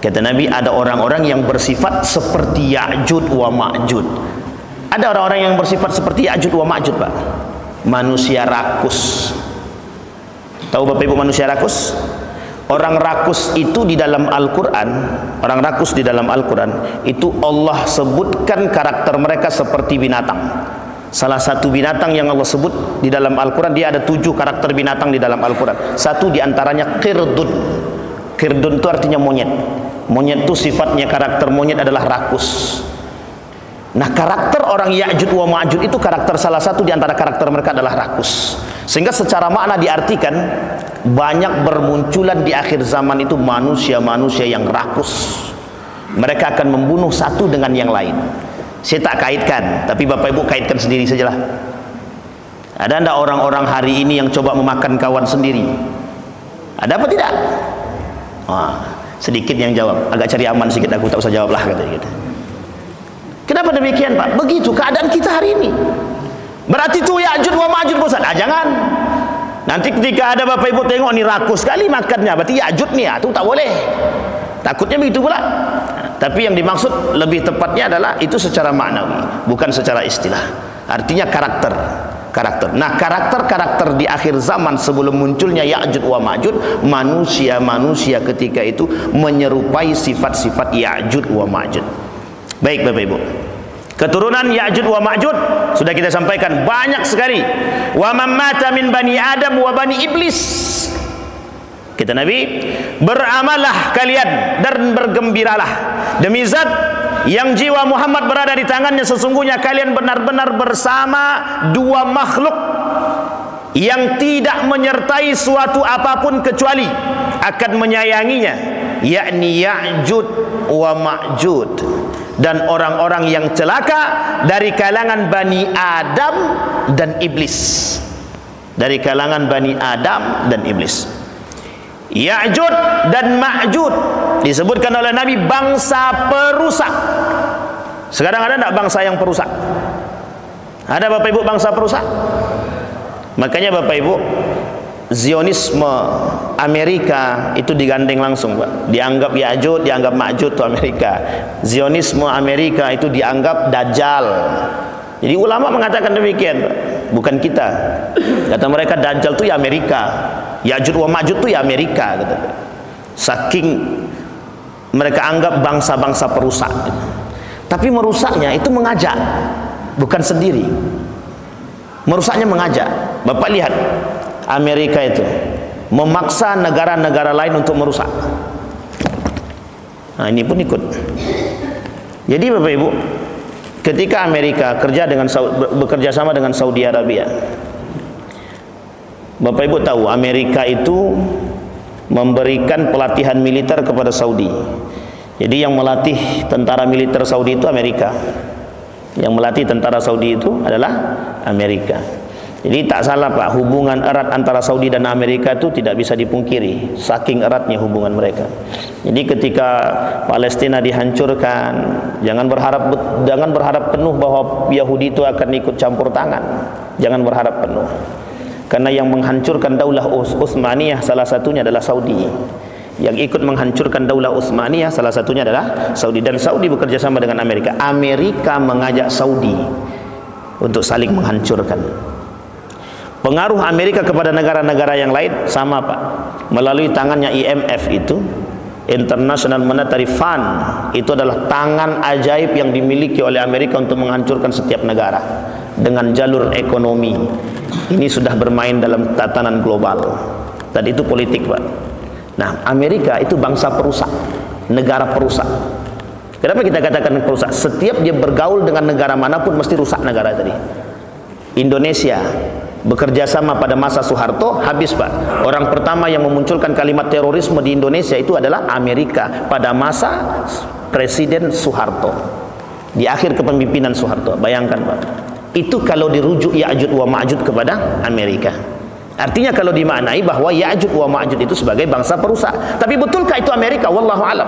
Kata Nabi, ada orang-orang yang bersifat seperti Ya'jud wa Ma'jud. Ada orang-orang yang bersifat seperti Ya'jud wa Ma'jud Pak. Manusia rakus. Tahu Bapak Ibu manusia rakus? Orang rakus itu di dalam Al-Quran, orang rakus di dalam Al-Quran itu Allah sebutkan karakter mereka seperti binatang. Salah satu binatang yang Allah sebut di dalam Al-Quran, dia ada 7 karakter binatang di dalam Al-Quran. Satu diantaranya qirdun. Qirdun itu artinya monyet. Monyet itu sifatnya, karakter monyet adalah rakus. Nah, karakter orang Ya'jud wa Ma'jud itu karakter, salah satu di antara karakter mereka adalah rakus. Sehingga secara makna diartikan banyak bermunculan di akhir zaman itu manusia-manusia yang rakus. Mereka akan membunuh satu dengan yang lain. Saya tak kaitkan, tapi Bapak Ibu kaitkan sendiri sajalah. Ada enggak orang-orang hari ini yang coba memakan kawan sendiri? Ada apa tidak? Sedikit yang jawab. Agak cari aman sedikit, aku tak usah jawab lah katanya gitu. Kenapa demikian Pak? Begitu keadaan kita hari ini. Berarti itu Ya'jud wa Ma'jud Ustaz. Jangan. Nanti ketika ada Bapak Ibu tengok ni rakus sekali makannya, berarti Ya'jud ni, itu tak boleh. Takutnya begitu pula. Tapi yang dimaksud lebih tepatnya adalah itu secara maknawi, bukan secara istilah. Artinya karakter. Nah, karakter-karakter di akhir zaman sebelum munculnya Ya'jud wa Ma'jud, manusia-manusia ketika itu menyerupai sifat-sifat Ya'jud wa Ma'jud. Baik Bapak Ibu, keturunan Ya'jud wa Ma'jud sudah kita sampaikan banyak sekali. Wa man mata min bani Adam wa bani iblis. Kata Nabi, beramallah kalian dan bergembiralah demi zat yang jiwa Muhammad berada di tangannya, sesungguhnya kalian benar-benar bersama 2 makhluk yang tidak menyertai suatu apapun kecuali akan menyayanginya, yakni Ya'jud wa Ma'jud, dan orang-orang yang celaka dari kalangan Bani Adam dan Iblis. Dari kalangan Bani Adam dan Iblis. Ya'jud dan Ma'jud disebutkan oleh Nabi bangsa perusak. Sekarang ada tidak bangsa yang perusak? Ada Bapak Ibu bangsa perusak? Makanya Bapak Ibu, Zionisme Amerika itu digandeng langsung Pak. Dianggap Ya'jud, dianggap Ma'jud itu Amerika. Zionisme Amerika itu dianggap Dajjal. Jadi ulama mengatakan demikian Pak. Bukan kita. Kata mereka Dajjal itu ya Amerika, Ya'jud wa Ma'jud itu ya Amerika kata. Saking mereka anggap bangsa-bangsa perusak. Tapi merusaknya itu mengajak, bukan sendiri. Merusaknya mengajak. Bapak lihat Amerika itu memaksa negara-negara lain untuk merusak. Nah, ini pun ikut. Jadi Bapak Ibu, ketika Amerika bekerja sama dengan Saudi Arabia, Bapak Ibu tahu Amerika itu memberikan pelatihan militer kepada Saudi. Jadi yang melatih tentara militer Saudi itu Amerika. Yang melatih tentara Saudi itu adalah Amerika. Jadi tak salah Pak, hubungan erat antara Saudi dan Amerika itu tidak bisa dipungkiri, saking eratnya hubungan mereka. Jadi ketika Palestina dihancurkan, jangan berharap penuh bahwa Yahudi itu akan ikut campur tangan. Jangan berharap penuh. Karena yang menghancurkan Daulah Utsmaniyah salah satunya adalah Saudi. Yang ikut menghancurkan Daulah Utsmaniyah salah satunya adalah Saudi, dan Saudi bekerja sama dengan Amerika. Amerika mengajak Saudi untuk saling menghancurkan. Pengaruh Amerika kepada negara-negara yang lain sama Pak, melalui tangannya IMF itu, International Monetary Fund, itu adalah tangan ajaib yang dimiliki oleh Amerika untuk menghancurkan setiap negara dengan jalur ekonomi. Ini sudah bermain dalam tatanan global. Tadi itu politik Pak. Nah, Amerika itu bangsa perusak, negara perusak. Kenapa kita katakan perusak? Setiap dia bergaul dengan negara manapun mesti rusak negara tadi. Indonesia bekerja sama pada masa Soeharto, habis Pak. Orang pertama yang memunculkan kalimat terorisme di Indonesia itu adalah Amerika pada masa Presiden Soeharto, di akhir kepemimpinan Soeharto. Bayangkan Pak, itu kalau dirujuk Ya'jud wa Ma'jud kepada Amerika. Artinya kalau dimaknai bahwa Ya'jud wa Ma'jud itu sebagai bangsa perusak. Tapi betulkah itu Amerika? Wallahu alam.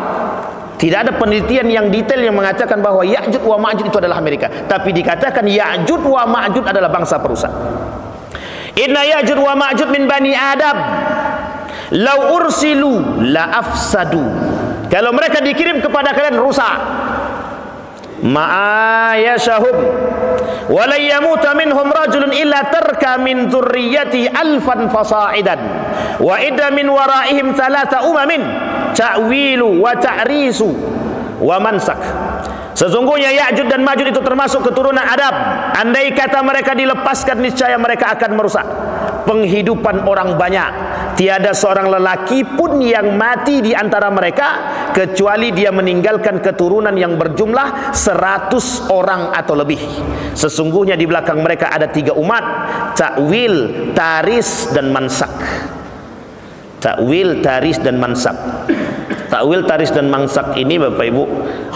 Tidak ada penelitian yang detail yang mengatakan bahwa Ya'jud wa Ma'jud itu adalah Amerika. Tapi dikatakan Ya'jud wa Ma'jud adalah bangsa perusak. Inna Ya'jud wa Ma'jud min bani Adam. lau ursilu la afsadu, kalau mereka dikirim kepada kalian rusak. Ma'ayashahum wa la yamuta minhum rajulun illa tarka min dzurriyyati alfan fasa'idan wa idda min waraihim thalatha umamin ta'wilu wa ta'risu wa mansak. Sesungguhnya Ya'juj dan Ma'juj itu termasuk keturunan Adam. Andai kata mereka dilepaskan, niscaya mereka akan merusak penghidupan orang banyak. Tiada seorang lelaki pun yang mati di antara mereka kecuali dia meninggalkan keturunan yang berjumlah 100 orang atau lebih. Sesungguhnya di belakang mereka ada 3 umat, ta'wil, taris dan mansak. Ta'wil, taris dan mansak. Ta'wil, taris dan mansak ini Bapak Ibu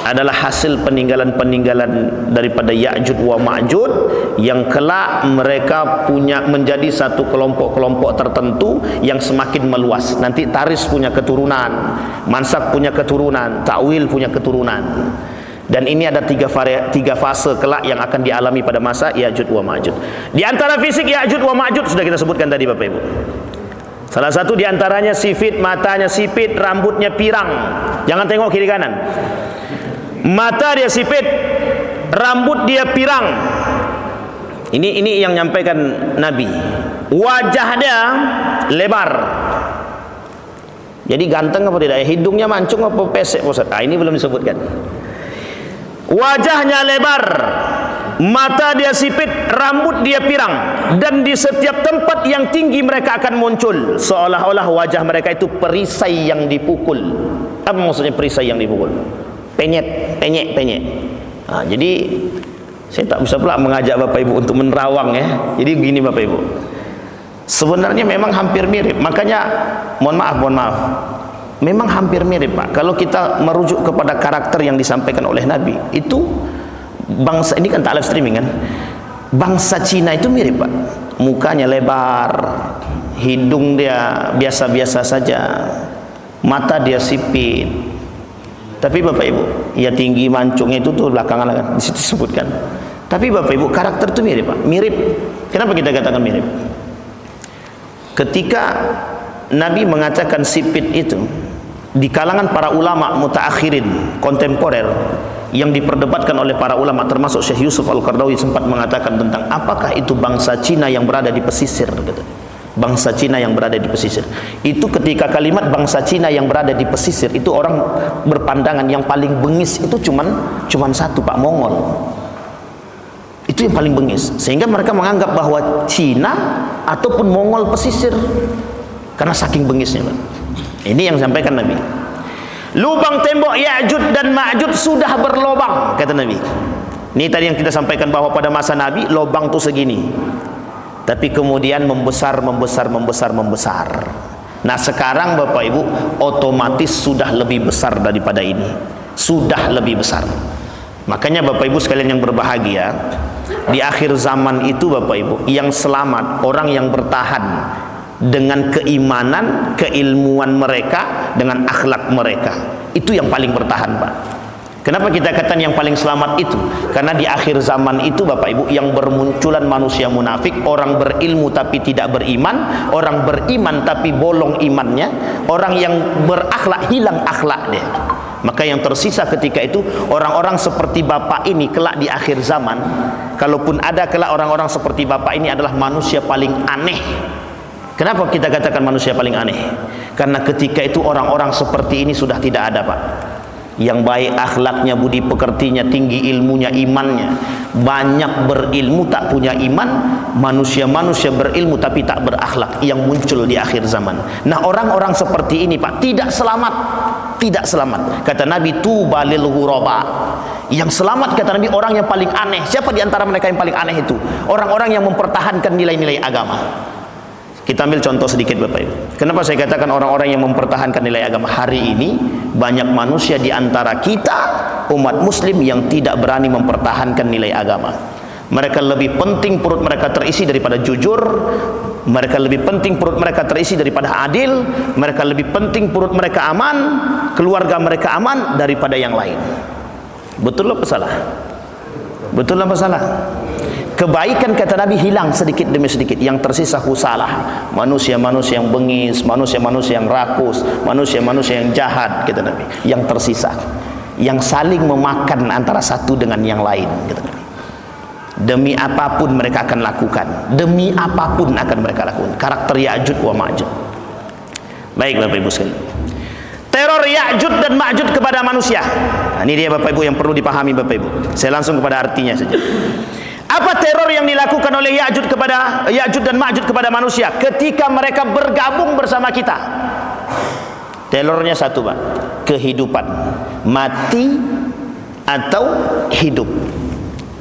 adalah hasil peninggalan-peninggalan daripada Ya'juj wa Ma'juj yang kelak mereka punya menjadi satu kelompok-kelompok tertentu yang semakin meluas. Nanti taris punya keturunan, mansak punya keturunan, ta'wil punya keturunan. Dan ini ada 3 fase kelak yang akan dialami pada masa Ya'juj wa Ma'juj. Di antara fisik Ya'juj wa Ma'juj sudah kita sebutkan tadi Bapak Ibu. Salah satu diantaranya sifit, matanya sipit, rambutnya pirang. Jangan tengok kiri kanan. Mata dia sipit, rambut dia pirang. Ini yang nyampaikan Nabi. Wajah dia lebar. Jadi ganteng apa tidak? Hidungnya mancung apa pesek? Ini belum disebutkan. Wajahnya lebar, mata dia sipit, rambut dia pirang, dan di setiap tempat yang tinggi mereka akan muncul seolah-olah wajah mereka itu perisai yang dipukul. Apa maksudnya perisai yang dipukul? Penyet. Jadi saya tak bisa pula mengajak Bapak Ibu untuk menerawang ya. Jadi begini Bapak Ibu, sebenarnya memang hampir mirip. Makanya mohon maaf, memang hampir mirip Pak. Kalau kita merujuk kepada karakter yang disampaikan oleh Nabi, itu bangsa ini kan tak live streaming kan, bangsa Cina itu mirip Pak. Mukanya lebar, hidung dia biasa-biasa saja, mata dia sipit. Tapi Bapak Ibu, ya tinggi mancungnya itu tuh belakangan kan di situ disebutkan. Tapi Bapak Ibu, karakter itu mirip Pak, mirip. Kenapa kita katakan mirip? Ketika Nabi mengatakan sipit itu, di kalangan para ulama mutaakhirin kontemporer yang diperdebatkan oleh para ulama termasuk Syekh Yusuf Al-Qaradawi sempat mengatakan tentang apakah itu bangsa Cina yang berada di pesisir gitu. Bangsa Cina yang berada di pesisir itu, ketika kalimat bangsa Cina yang berada di pesisir itu, orang berpandangan yang paling bengis itu cuman satu Pak, Mongol. Itu yang paling bengis, sehingga mereka menganggap bahwa Cina ataupun Mongol pesisir karena saking bengisnya Pak. Ini yang disampaikan Nabi. Lubang tembok Ya'juj dan Ma'juj sudah berlobang, kata Nabi. Ini tadi yang kita sampaikan bahwa pada masa Nabi lobang itu segini, tapi kemudian membesar. Nah sekarang Bapak Ibu otomatis sudah lebih besar daripada ini, sudah lebih besar. Makanya Bapak Ibu sekalian yang berbahagia, di akhir zaman itu Bapak Ibu, yang selamat orang yang bertahan dengan keimanan, keilmuan mereka, dengan akhlak mereka. Itu yang paling bertahan Pak. Kenapa kita katakan yang paling selamat itu? Karena di akhir zaman itu Bapak Ibu, yang bermunculan manusia munafik, orang berilmu tapi tidak beriman, orang beriman tapi bolong imannya, orang yang berakhlak hilang akhlaknya. Maka yang tersisa ketika itu orang-orang seperti Bapak ini kelak di akhir zaman. Kalaupun ada kelak orang-orang seperti Bapak ini adalah manusia paling aneh. Kenapa kita katakan manusia paling aneh? Karena ketika itu orang-orang seperti ini sudah tidak ada Pak. Yang baik akhlaknya, budi pekertinya, tinggi ilmunya, imannya. Banyak berilmu tak punya iman, manusia-manusia berilmu tapi tak berakhlak yang muncul di akhir zaman. Nah orang-orang seperti ini Pak tidak selamat, tidak selamat. Kata Nabi, tuba lil ghuraba. Yang selamat kata Nabi orang yang paling aneh. Siapa di antara mereka yang paling aneh itu? Orang-orang yang mempertahankan nilai-nilai agama. Kita ambil contoh sedikit Bapak Ibu. Kenapa saya katakan orang-orang yang mempertahankan nilai agama? Hari ini banyak manusia di antara kita umat muslim yang tidak berani mempertahankan nilai agama. Mereka lebih penting perut mereka terisi daripada jujur. Mereka lebih penting perut mereka terisi daripada adil. Mereka lebih penting perut mereka aman, keluarga mereka aman daripada yang lain. Betul apa salah? Betul apa salah? kebaikan kata Nabi hilang sedikit demi sedikit, yang tersisa husalah, manusia-manusia yang bengis, manusia-manusia yang rakus, manusia-manusia yang jahat kata Nabi, yang tersisa, yang saling memakan antara satu dengan yang lain kata Nabi. Demi apapun mereka akan lakukan, demi apapun akan mereka lakukan. Karakter Ya'jud wa Ma'jud. Baik Bapak Ibu sekalian, teror Ya'jud dan Ma'jud kepada manusia. Nah, ini dia Bapak Ibu yang perlu dipahami Bapak Ibu. Saya langsung kepada artinya saja. Apa teror yang dilakukan oleh Ya'jud dan Ma'jud kepada manusia ketika mereka bergabung bersama kita? Terornya satu Pak, kehidupan, mati atau hidup.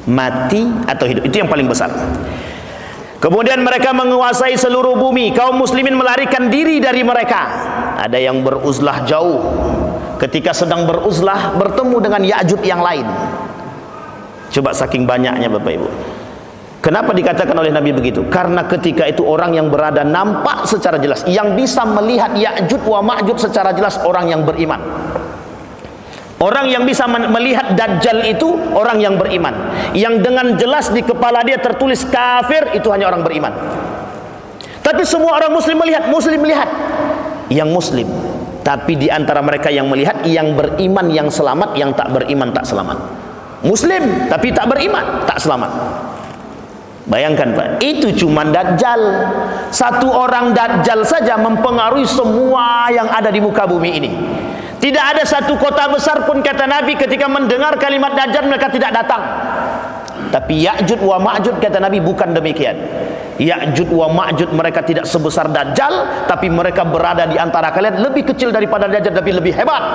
Mati atau hidup, itu yang paling besar. Kemudian mereka menguasai seluruh bumi. Kaum muslimin melarikan diri dari mereka. Ada yang beruzlah jauh. Ketika sedang beruzlah bertemu dengan Ya'jud yang lain. Coba saking banyaknya Bapak Ibu. Kenapa dikatakan oleh Nabi begitu? Karena ketika itu orang yang berada nampak secara jelas, yang bisa melihat Ya'jud wa Ma'jud secara jelas orang yang beriman. Orang yang bisa melihat Dajjal itu orang yang beriman. Yang dengan jelas di kepala dia tertulis kafir, itu hanya orang beriman. Tapi semua orang muslim melihat, yang muslim. Tapi di antara mereka yang melihat, yang beriman yang selamat, yang tak beriman tak selamat. Muslim tapi tak beriman tak selamat. Bayangkan Pak, itu cuma Dajjal. Satu orang Dajjal saja mempengaruhi semua yang ada di muka bumi ini. Tidak ada satu kota besar pun kata Nabi ketika mendengar kalimat Dajjal mereka tidak datang. Tapi Ya'jud wa Ma'jud kata Nabi bukan demikian. Ya'jud wa Ma'jud mereka tidak sebesar Dajjal, tapi mereka berada di antara kalian, lebih kecil daripada Dajjal tapi lebih hebat.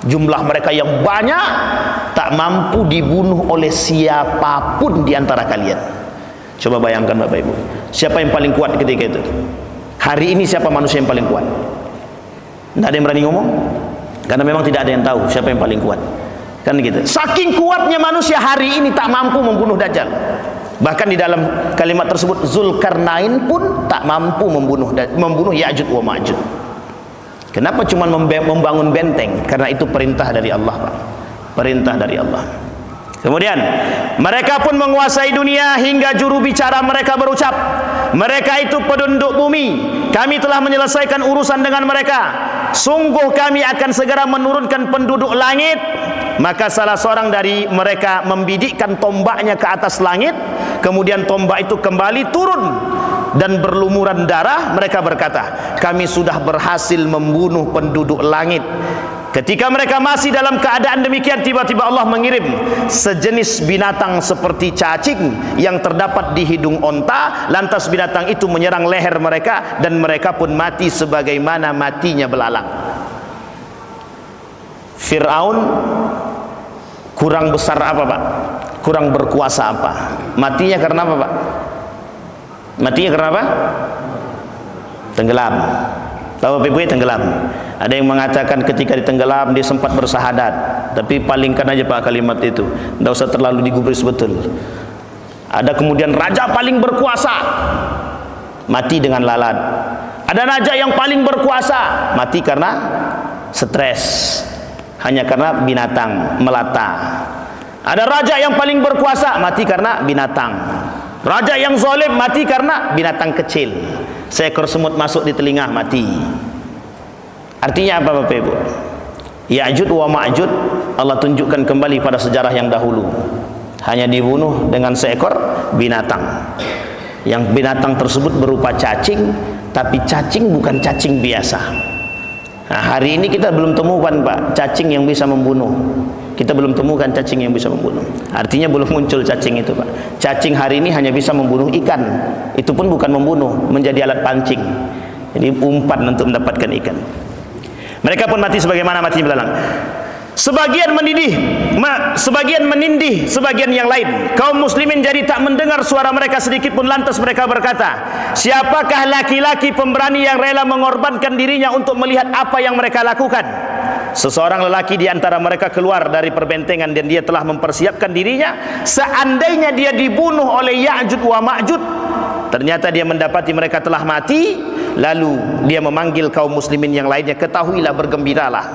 Jumlah mereka yang banyak, tak mampu dibunuh oleh siapapun di antara kalian. Coba bayangkan Bapak Ibu, siapa yang paling kuat ketika itu? Hari ini siapa manusia yang paling kuat? Tidak ada yang berani ngomong, karena memang tidak ada yang tahu siapa yang paling kuat. Kan gitu. Saking kuatnya manusia hari ini tak mampu membunuh Dajjal. Bahkan di dalam kalimat tersebut Zulkarnain pun tak mampu membunuh Ya'jud wa Ma'jud. Kenapa cuma membangun benteng? Karena itu perintah dari Allah Pak. Perintah dari Allah. Kemudian mereka pun menguasai dunia hingga juru bicara mereka berucap, mereka itu penduduk bumi, kami telah menyelesaikan urusan dengan mereka. Sungguh kami akan segera menurunkan penduduk langit. Maka salah seorang dari mereka membidikkan tombaknya ke atas langit. Kemudian tombak itu kembali turun dan berlumuran darah. Mereka berkata, kami sudah berhasil membunuh penduduk langit. Ketika mereka masih dalam keadaan demikian, tiba-tiba Allah mengirim sejenis binatang seperti cacing yang terdapat di hidung onta. Lantas binatang itu menyerang leher mereka dan mereka pun mati sebagaimana matinya belalang. Fir'aun kurang besar apa Pak? Kurang berkuasa apa? Matinya karena apa Pak? Matinya karena apa? Tenggelam. Tahu Bapak Ibu ya, tenggelam. Ada yang mengatakan ketika ditenggelam dia sempat bersahadat, tapi palingkan aja Pak kalimat itu, tidak usah terlalu digubris betul. Ada kemudian raja paling berkuasa mati dengan lalat. Ada raja yang paling berkuasa mati karena stres, hanya karena binatang melata. Ada raja yang paling berkuasa mati karena binatang. Raja yang zalim mati karena binatang kecil. Seekor semut masuk di telinga mati. Artinya apa Bapak Ibu? Ya'jud wa Ma'jud Allah tunjukkan kembali pada sejarah yang dahulu, hanya dibunuh dengan seekor binatang. Yang binatang tersebut berupa cacing, tapi cacing bukan cacing biasa. Nah, hari ini kita belum temukan Pak cacing yang bisa membunuh. Kita belum temukan cacing yang bisa membunuh. Artinya belum muncul cacing itu Pak. Cacing hari ini hanya bisa membunuh ikan. Itu pun bukan membunuh, menjadi alat pancing. Jadi umpan untuk mendapatkan ikan. Mereka pun mati sebagaimana matinya belalang. Sebagian menindih sebagian yang lain. Kaum muslimin jadi tak mendengar suara mereka sedikit pun. Lantas mereka berkata, siapakah laki-laki pemberani yang rela mengorbankan dirinya untuk melihat apa yang mereka lakukan? Seseorang lelaki di antara mereka keluar dari perbentengan dan dia telah mempersiapkan dirinya. Seandainya dia dibunuh oleh Ya'jud wa Ma'jud, ternyata dia mendapati mereka telah mati. Lalu dia memanggil kaum muslimin yang lainnya, ketahuilah, bergembiralah.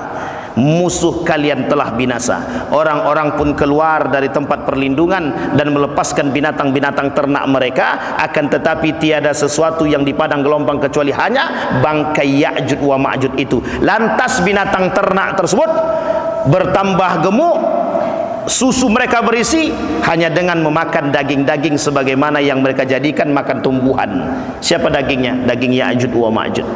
musuh kalian telah binasa. Orang-orang pun keluar dari tempat perlindungan dan melepaskan binatang-binatang ternak mereka, akan tetapi tiada sesuatu yang di padang gelombang kecuali hanya bangkai Ya'juj wa Ma'juj itu. Lantas binatang ternak tersebut bertambah gemuk, susu mereka berisi hanya dengan memakan daging-daging sebagaimana yang mereka jadikan makan tumbuhan. Siapa dagingnya? Daging Ya'juj wa Ma'juj.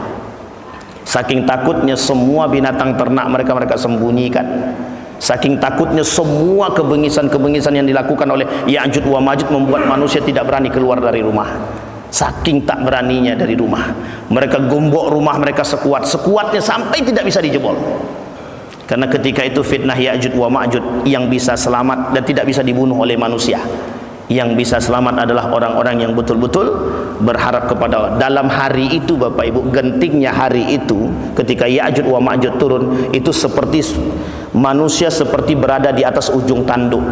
Saking takutnya semua binatang ternak mereka sembunyikan. Saking takutnya semua kebengisan-kebengisan yang dilakukan oleh Ya'juj wa Ma'juj membuat manusia tidak berani keluar dari rumah. Saking tak beraninya dari rumah, mereka gombok rumah mereka sekuat-sekuatnya sampai tidak bisa dijebol. Karena ketika itu fitnah Ya'juj wa Ma'juj, yang bisa selamat dan tidak bisa dibunuh oleh manusia. Yang bisa selamat adalah orang-orang yang betul-betul berharap kepada Allah. Dalam hari itu Bapak Ibu, gentingnya hari itu ketika Ya'juj wa Ma'juj turun, itu seperti manusia seperti berada di atas ujung tanduk.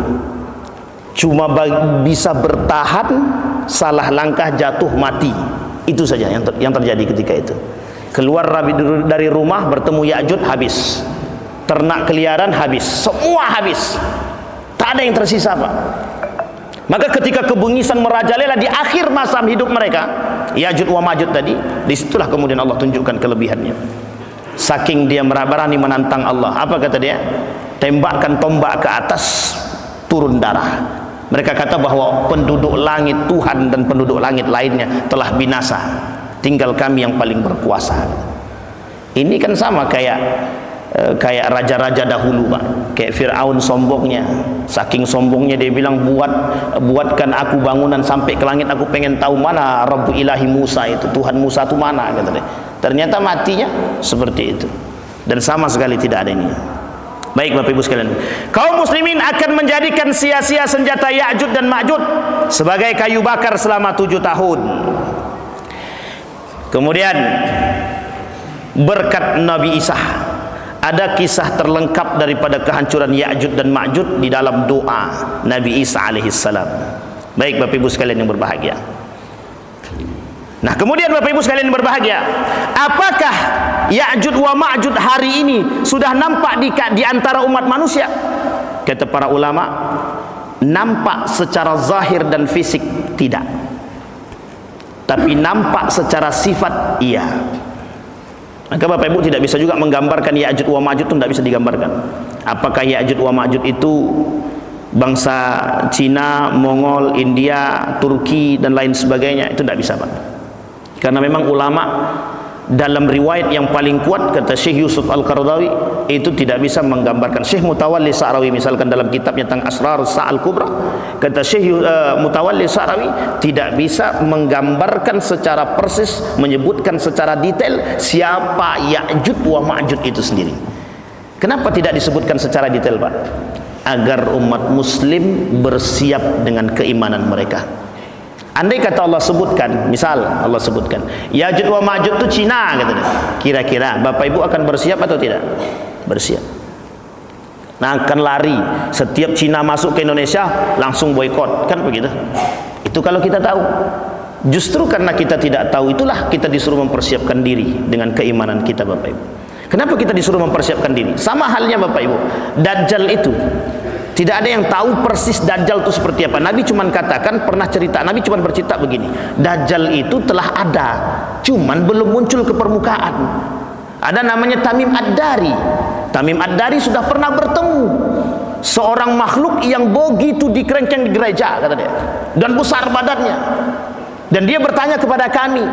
Cuma bisa bertahan, salah langkah jatuh mati. Itu saja yang terjadi ketika itu. Keluar dari rumah bertemu Ya'juj, habis. Ternak keliaran habis, semua habis, tak ada yang tersisa Pak. Maka ketika kebengisan merajalela di akhir masa hidup mereka, Ya'juj wa Ma'juj tadi, disitulah kemudian Allah tunjukkan kelebihannya. Saking dia berani menantang Allah, apa kata dia? Tembakkan tombak ke atas, turun darah. Mereka kata bahwa penduduk langit Tuhan dan penduduk langit lainnya telah binasa, tinggal kami yang paling berkuasa. Ini kan sama kayak raja-raja dahulu Pak, kayak Fir'aun sombongnya. Saking sombongnya dia bilang, buatkan aku bangunan sampai ke langit, aku pengen tahu mana Rabbu ilahi Musa itu, Tuhan Musa itu mana, kata dia. Ternyata matinya seperti itu, dan sama sekali tidak ada ini. Baik Bapak Ibu sekalian, kaum muslimin akan menjadikan sia-sia senjata Ya'juj dan Ma'juj sebagai kayu bakar selama 7 tahun. Kemudian berkat Nabi Isa, ada kisah terlengkap daripada kehancuran Ya'juj dan Ma'juj di dalam doa Nabi Isa alaihissalam. Baik Bapak Ibu sekalian yang berbahagia. Nah kemudian Bapak Ibu sekalian yang berbahagia, apakah Ya'juj wa Ma'juj hari ini sudah nampak di antara umat manusia? Kata para ulama, nampak secara zahir dan fisik tidak, tapi nampak secara sifat iya. Maka Bapak Ibu tidak bisa juga menggambarkan Ya'juj wa Ma'juj itu, tidak bisa digambarkan. Apakah Ya'juj wa Ma'juj itu bangsa Cina, Mongol, India, Turki dan lain sebagainya? Itu tidak bisa Pak. Karena memang ulama dalam riwayat yang paling kuat, kata Syekh Yusuf Al-Qaradawi, itu tidak bisa menggambarkan. Syekh Mutawalli Sa'rawi misalkan dalam kitabnya tentang Asrar Sa'al Kubra, kata Syekh Mutawalli Sa'rawi tidak bisa menggambarkan secara persis, menyebutkan secara detail siapa Ya'juj wa Ma'juj itu sendiri. Kenapa tidak disebutkan secara detail Pak? Agar umat muslim bersiap dengan keimanan mereka. Andai kata Allah sebutkan, misal Allah sebutkan Ya'juj wa Ma'juj itu Cina, kata dia, kira-kira Bapak Ibu akan bersiap atau tidak? Bersiap. Nah, akan lari. Setiap Cina masuk ke Indonesia langsung boikot, kan begitu? Itu kalau kita tahu. Justru karena kita tidak tahu, itulah kita disuruh mempersiapkan diri dengan keimanan kita Bapak Ibu. Kenapa kita disuruh mempersiapkan diri? Sama halnya Bapak Ibu, Dajjal itu tidak ada yang tahu persis Dajjal itu seperti apa. Nabi cuma katakan, pernah cerita, Nabi cuma bercerita begini, Dajjal itu telah ada, cuman belum muncul ke permukaan. Ada namanya Tamim Ad-Dari. Tamim Ad-Dari sudah pernah bertemu seorang makhluk yang begitu dikerengkeng di gereja, kata dia, dan besar badannya. Dan dia bertanya kepada kami,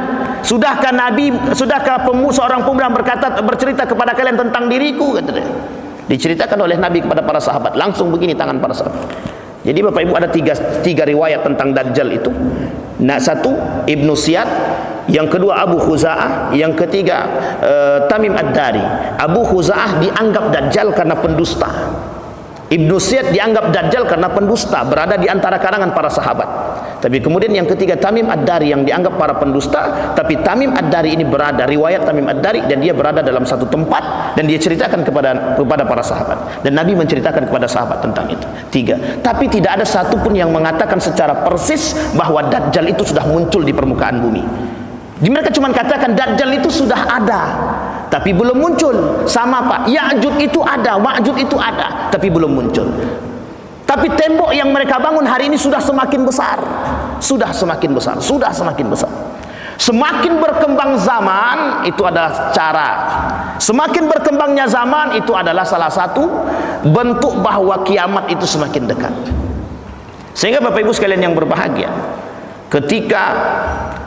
sudahkah seorang pemuda bercerita kepada kalian tentang diriku, kata dia. Diceritakan oleh Nabi kepada para sahabat, langsung begini tangan para sahabat. Jadi Bapak Ibu ada tiga riwayat tentang Dajjal itu. Nah, satu Ibnu Siyad, yang kedua Abu Khuza'ah, yang ketiga Tamim Ad-Dari. Abu Khuza'ah dianggap Dajjal karena pendusta. Ibnu Siyad dianggap Dajjal karena pendusta, berada di antara kalangan para sahabat. Tapi kemudian yang ketiga Tamim Ad-Dari yang dianggap para pendusta, tapi Tamim Ad-Dari ini berada, riwayat Tamim Ad-Dari, dan dia berada dalam satu tempat dan dia ceritakan kepada para sahabat, dan Nabi menceritakan kepada sahabat tentang itu. Tiga. Tapi tidak ada satupun yang mengatakan secara persis bahwa Dajjal itu sudah muncul di permukaan bumi. Mereka cuma katakan Dajjal itu sudah ada, tapi belum muncul. Sama Pak, Ya'juj itu ada, Ma'juj itu ada, tapi belum muncul. Tapi tembok yang mereka bangun hari ini sudah semakin besar. Sudah semakin besar, sudah semakin besar. Semakin berkembang zaman, itu adalah cara. Semakin berkembangnya zaman, itu adalah salah satu bentuk bahwa kiamat itu semakin dekat. Sehingga Bapak Ibu sekalian yang berbahagia, ketika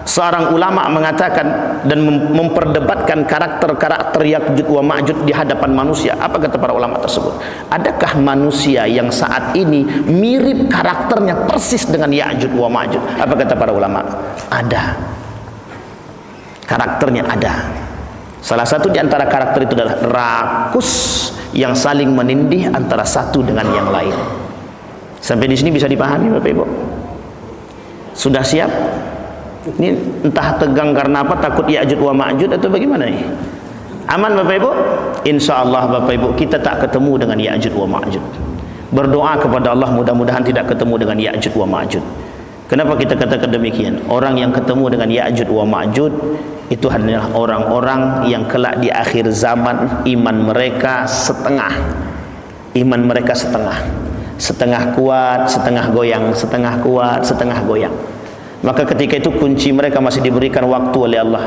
seorang ulama mengatakan dan memperdebatkan karakter-karakter Ya'juj wa Ma'juj di hadapan manusia, apa kata para ulama tersebut? Adakah manusia yang saat ini mirip karakternya persis dengan Ya'juj wa Ma'juj? Apa kata para ulama? Ada. Karakternya ada. Salah satu di antara karakter itu adalah rakus yang saling menindih antara satu dengan yang lain. Sampai di sini bisa dipahami Bapak Ibu? Sudah siap? Ini entah tegang karena apa, takut Ya'juj wa Ma'juj atau bagaimana nih? Aman Bapak Ibu? Insya Allah Bapak Ibu, kita tak ketemu dengan Ya'juj wa Ma'juj. Berdoa kepada Allah mudah-mudahan tidak ketemu dengan Ya'juj wa Ma'juj. Kenapa kita katakan demikian? Orang yang ketemu dengan Ya'juj wa Ma'juj itu adalah orang-orang yang kelak di akhir zaman iman mereka setengah. Iman mereka setengah. Setengah kuat, setengah goyang, setengah kuat, setengah goyang. Maka ketika itu kunci mereka masih diberikan waktu oleh Allah.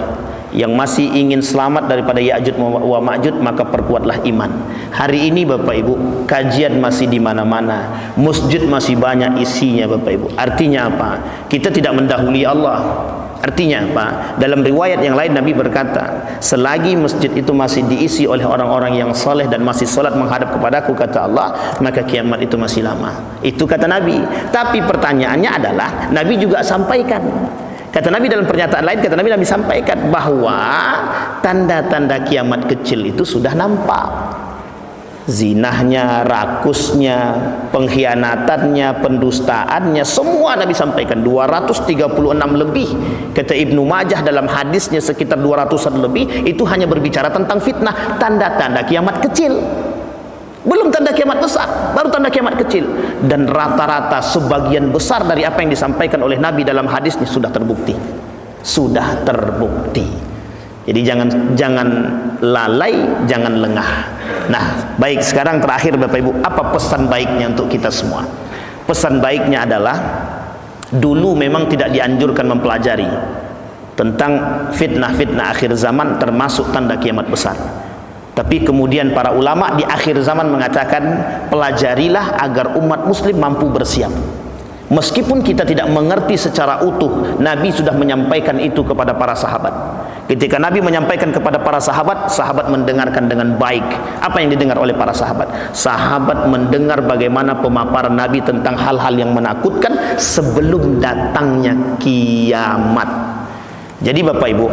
Yang masih ingin selamat daripada Ya'juj wa Ma'juj, maka perkuatlah iman. Hari ini Bapak Ibu, kajian masih di mana-mana, masjid masih banyak isinya Bapak Ibu. Artinya apa? Kita tidak mendahului Allah. Artinya apa? Dalam riwayat yang lain Nabi berkata, selagi masjid itu masih diisi oleh orang-orang yang soleh dan masih solat menghadap kepadaku, kata Allah, maka kiamat itu masih lama. Itu kata Nabi. Tapi pertanyaannya adalah, Nabi juga sampaikan. Kata Nabi dalam pernyataan lain, kata Nabi sampaikan bahwa tanda-tanda kiamat kecil itu sudah nampak. Zinahnya, rakusnya, pengkhianatannya, pendustaannya, semua Nabi sampaikan. 236 lebih, kata Ibnu Majah dalam hadisnya, sekitar 200-an lebih, itu hanya berbicara tentang fitnah, tanda-tanda kiamat kecil. Belum tanda kiamat besar, baru tanda kiamat kecil. Dan rata-rata sebagian besar dari apa yang disampaikan oleh Nabi dalam hadisnya sudah terbukti. Sudah terbukti. Jadi jangan lalai, jangan lengah. Nah, baik, sekarang terakhir Bapak Ibu, apa pesan baiknya untuk kita semua? Pesan baiknya adalah, dulu memang tidak dianjurkan mempelajari tentang fitnah-fitnah akhir zaman termasuk tanda kiamat besar. Tapi kemudian para ulama di akhir zaman mengatakan, pelajarilah agar umat muslim mampu bersiap. Meskipun kita tidak mengerti secara utuh, Nabi sudah menyampaikan itu kepada para sahabat. Ketika Nabi menyampaikan kepada para sahabat, sahabat mendengarkan dengan baik. Apa yang didengar oleh para sahabat? Sahabat mendengar bagaimana pemaparan Nabi tentang hal-hal yang menakutkan sebelum datangnya kiamat. Jadi Bapak Ibu,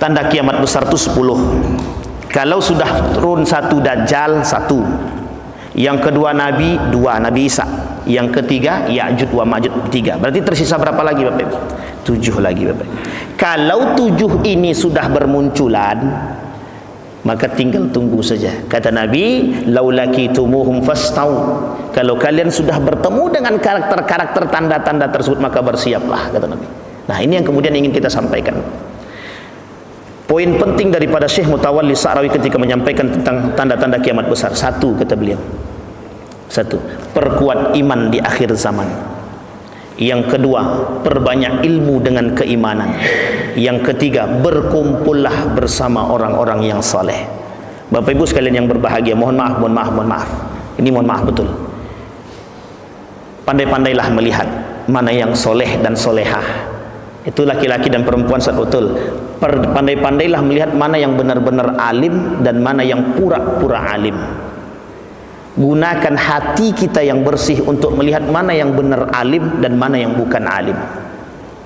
tanda kiamat besar itu 10. Kalau sudah turun satu Dajjal, 1. Yang kedua Nabi, 2, Nabi Isa. Yang ketiga Ya'juj wa Ma'juj, 3. Berarti tersisa berapa lagi Bapak Ibu? 7 lagi Bapak Ibu. Kalau 7 ini sudah bermunculan, maka tinggal tunggu saja. Kata Nabi, laulakitumuhum fastau. Kalau kalian sudah bertemu dengan karakter-karakter tanda-tanda tersebut, maka bersiaplah, kata Nabi. Nah, ini yang kemudian ingin kita sampaikan. Poin penting daripada Syekh Mutawalli Sa'rawi ketika menyampaikan tentang tanda-tanda kiamat besar. 1, kata beliau. 1, perkuat iman di akhir zaman. Yang kedua, perbanyak ilmu dengan keimanan. Yang ketiga, berkumpullah bersama orang-orang yang saleh. Bapak Ibu sekalian yang berbahagia, mohon maaf. Ini mohon maaf betul. Pandai-pandailah melihat mana yang soleh dan solehah. Itu laki-laki dan perempuan, betul. Pandai-pandailah melihat mana yang benar-benar alim dan mana yang pura-pura alim. Gunakan hati kita yang bersih untuk melihat mana yang benar alim dan mana yang bukan alim.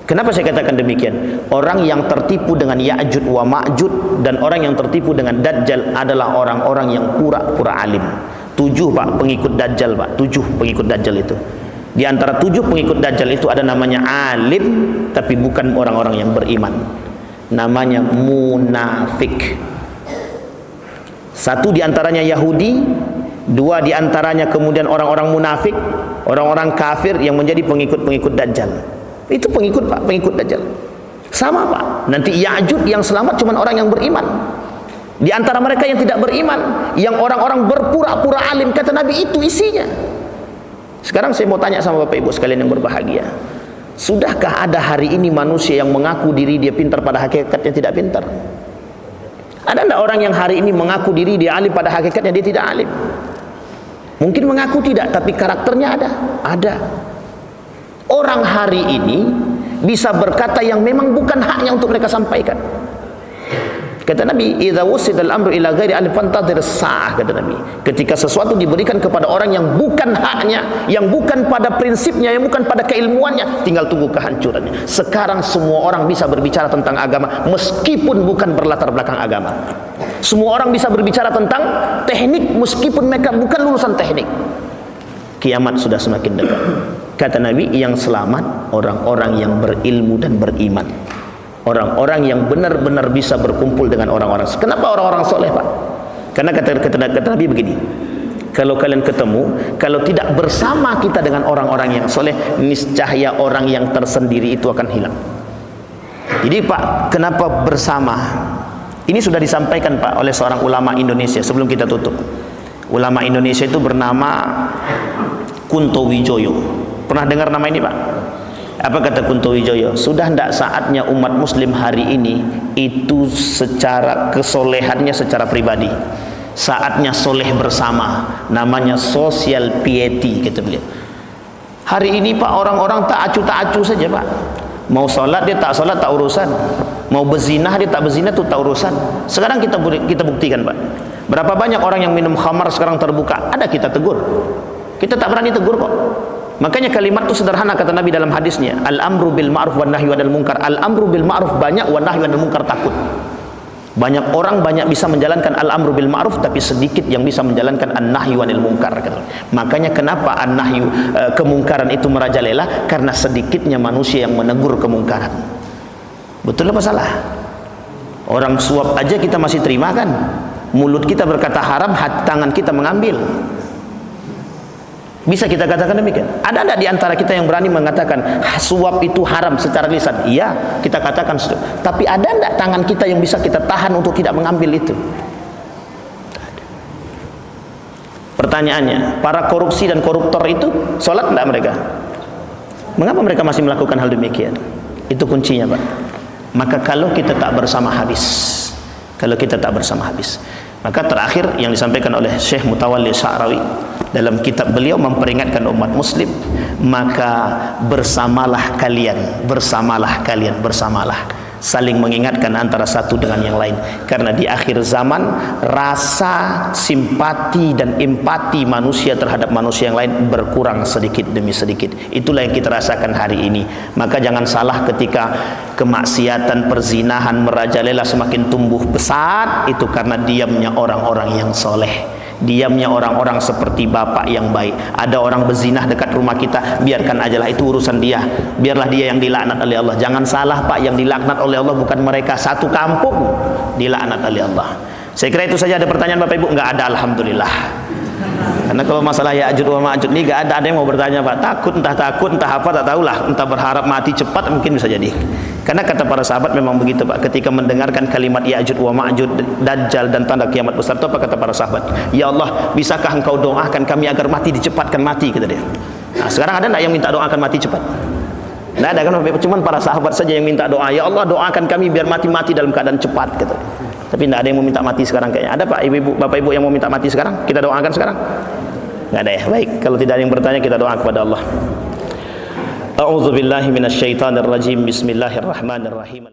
Kenapa saya katakan demikian? Orang yang tertipu dengan Ya'juj wa Ma'juj dan orang yang tertipu dengan Dajjal adalah orang-orang yang pura-pura alim. 7 Pak pengikut Dajjal, Pak. 7 pengikut Dajjal itu. Di antara 7 pengikut Dajjal itu ada namanya alim, tapi bukan orang-orang yang beriman. Namanya munafik. 1 di antaranya Yahudi, 2 di antaranya kemudian orang-orang munafik, orang-orang kafir yang menjadi pengikut-pengikut Dajjal. Itu pengikut Pak, pengikut Dajjal. Sama Pak. Nanti Ya'juj yang selamat cuma orang yang beriman. Di antara mereka yang tidak beriman, yang orang-orang berpura-pura alim, kata Nabi, itu isinya. Sekarang saya mau tanya sama Bapak Ibu sekalian yang berbahagia, sudahkah ada hari ini manusia yang mengaku diri dia pintar pada hakikatnya tidak pintar? Ada tidak orang yang hari ini mengaku diri dia alim pada hakikatnya dia tidak alim? Mungkin mengaku tidak, tapi karakternya ada. Ada. Orang hari ini bisa berkata yang memang bukan haknya untuk mereka sampaikan. Kata Nabi, idza wusidal amru ila ghairi ahli fantadhir sa'ah, kata Nabi. Ketika sesuatu diberikan kepada orang yang bukan haknya, yang bukan pada prinsipnya, yang bukan pada keilmuannya, tinggal tunggu kehancurannya. Sekarang semua orang bisa berbicara tentang agama meskipun bukan berlatar belakang agama. Semua orang bisa berbicara tentang teknik meskipun mereka bukan lulusan teknik. Kiamat sudah semakin dekat. Kata Nabi, yang selamat orang-orang yang berilmu dan beriman. Orang-orang yang benar-benar bisa berkumpul dengan orang-orang. Kenapa orang-orang soleh, Pak? Karena kata Nabi begini, kalau kalian ketemu, kalau tidak bersama kita dengan orang-orang yang soleh, niscaya orang yang tersendiri itu akan hilang. Jadi Pak, kenapa bersama? Ini sudah disampaikan Pak oleh seorang ulama Indonesia sebelum kita tutup. Ulama Indonesia itu bernama Kunto Wijoyo. Pernah dengar nama ini Pak? Apa kata Kunto Wijoyo? Sudah tidak saatnya umat muslim hari ini itu secara kesolehannya secara pribadi, saatnya soleh bersama, namanya social piety, kata beliau. Hari ini Pak, orang-orang tak acu saja Pak. Mau sholat dia tak sholat, tak urusan. Mau berzinah dia tak berzinah, itu tak urusan. Sekarang kita buktikan Pak, berapa banyak orang yang minum khamar sekarang terbuka, ada kita tegur. Kita tak berani tegur kok. Makanya kalimat itu sederhana, kata Nabi dalam hadisnya, al-amru bil ma'ruf wan nahyu 'anil munkar. Al-amru bil ma'ruf banyak, wan nahyu 'anil munkar takut. Banyak orang banyak bisa menjalankan al-amru bil ma'ruf, tapi sedikit yang bisa menjalankan an-nahyu 'anil munkar. Makanya kenapa an-nahyu kemungkaran itu merajalela? Karena sedikitnya manusia yang menegur kemungkaran. Betul apa salah? Orang suap aja kita masih terima kan? Mulut kita berkata haram, tangan kita mengambil. Bisa kita katakan demikian? Ada tidak di antara kita yang berani mengatakan suap itu haram secara lisan? Iya, kita katakan. Tapi ada tidak tangan kita yang bisa kita tahan untuk tidak mengambil itu? Pertanyaannya, para korupsi dan koruptor itu sholat tidak mereka? Mengapa mereka masih melakukan hal demikian? Itu kuncinya Pak. Maka kalau kita tak bersama habis, maka terakhir yang disampaikan oleh Syekh Mutawalli Sya'rawi dalam kitab beliau memperingatkan umat muslim, maka bersamalah kalian, saling mengingatkan antara satu dengan yang lain. Karena di akhir zaman rasa simpati dan empati manusia terhadap manusia yang lain berkurang sedikit demi sedikit. Itulah yang kita rasakan hari ini. Maka jangan salah ketika kemaksiatan, perzinahan merajalela semakin tumbuh pesat, itu karena diamnya orang-orang yang soleh, diamnya orang-orang seperti bapak yang baik. Ada orang berzinah dekat rumah kita, biarkan ajalah, itu urusan dia, biarlah dia yang dilaknat oleh Allah. Jangan salah Pak, yang dilaknat oleh Allah bukan mereka, satu kampung dilaknat oleh Allah. Saya kira itu saja. Ada pertanyaan Bapak Ibu? Enggak ada, alhamdulillah. Karena kalau masalah Ya'juj wa Ma'juj ini enggak ada yang mau bertanya Pak. Takut entah apa tak tahulah, entah berharap mati cepat, mungkin bisa jadi. Karena kata para sahabat memang begitu Pak, ketika mendengarkan kalimat Ya'juj wa Ma'juj, Dajjal dan tanda kiamat besar itu, apa kata para sahabat? Ya Allah, bisakah engkau doakan kami agar mati dicepatkan mati, kata dia. Nah, sekarang ada enggak yang minta doakan mati cepat? Tidak ada kan? Cuma para sahabat saja yang minta doa, ya Allah doakan kami biar mati dalam keadaan cepat, kata. Tapi tidak ada yang mau minta mati sekarang kayaknya. Ada Pak, ibu-ibu, bapak-ibu yang mau minta mati sekarang? Kita doakan sekarang? Tidak ada ya? Baik, kalau tidak ada yang bertanya, kita doa kepada Allah. A'udzubillahi minasyaitonirrajim. Bismillahirrahmanirrahim.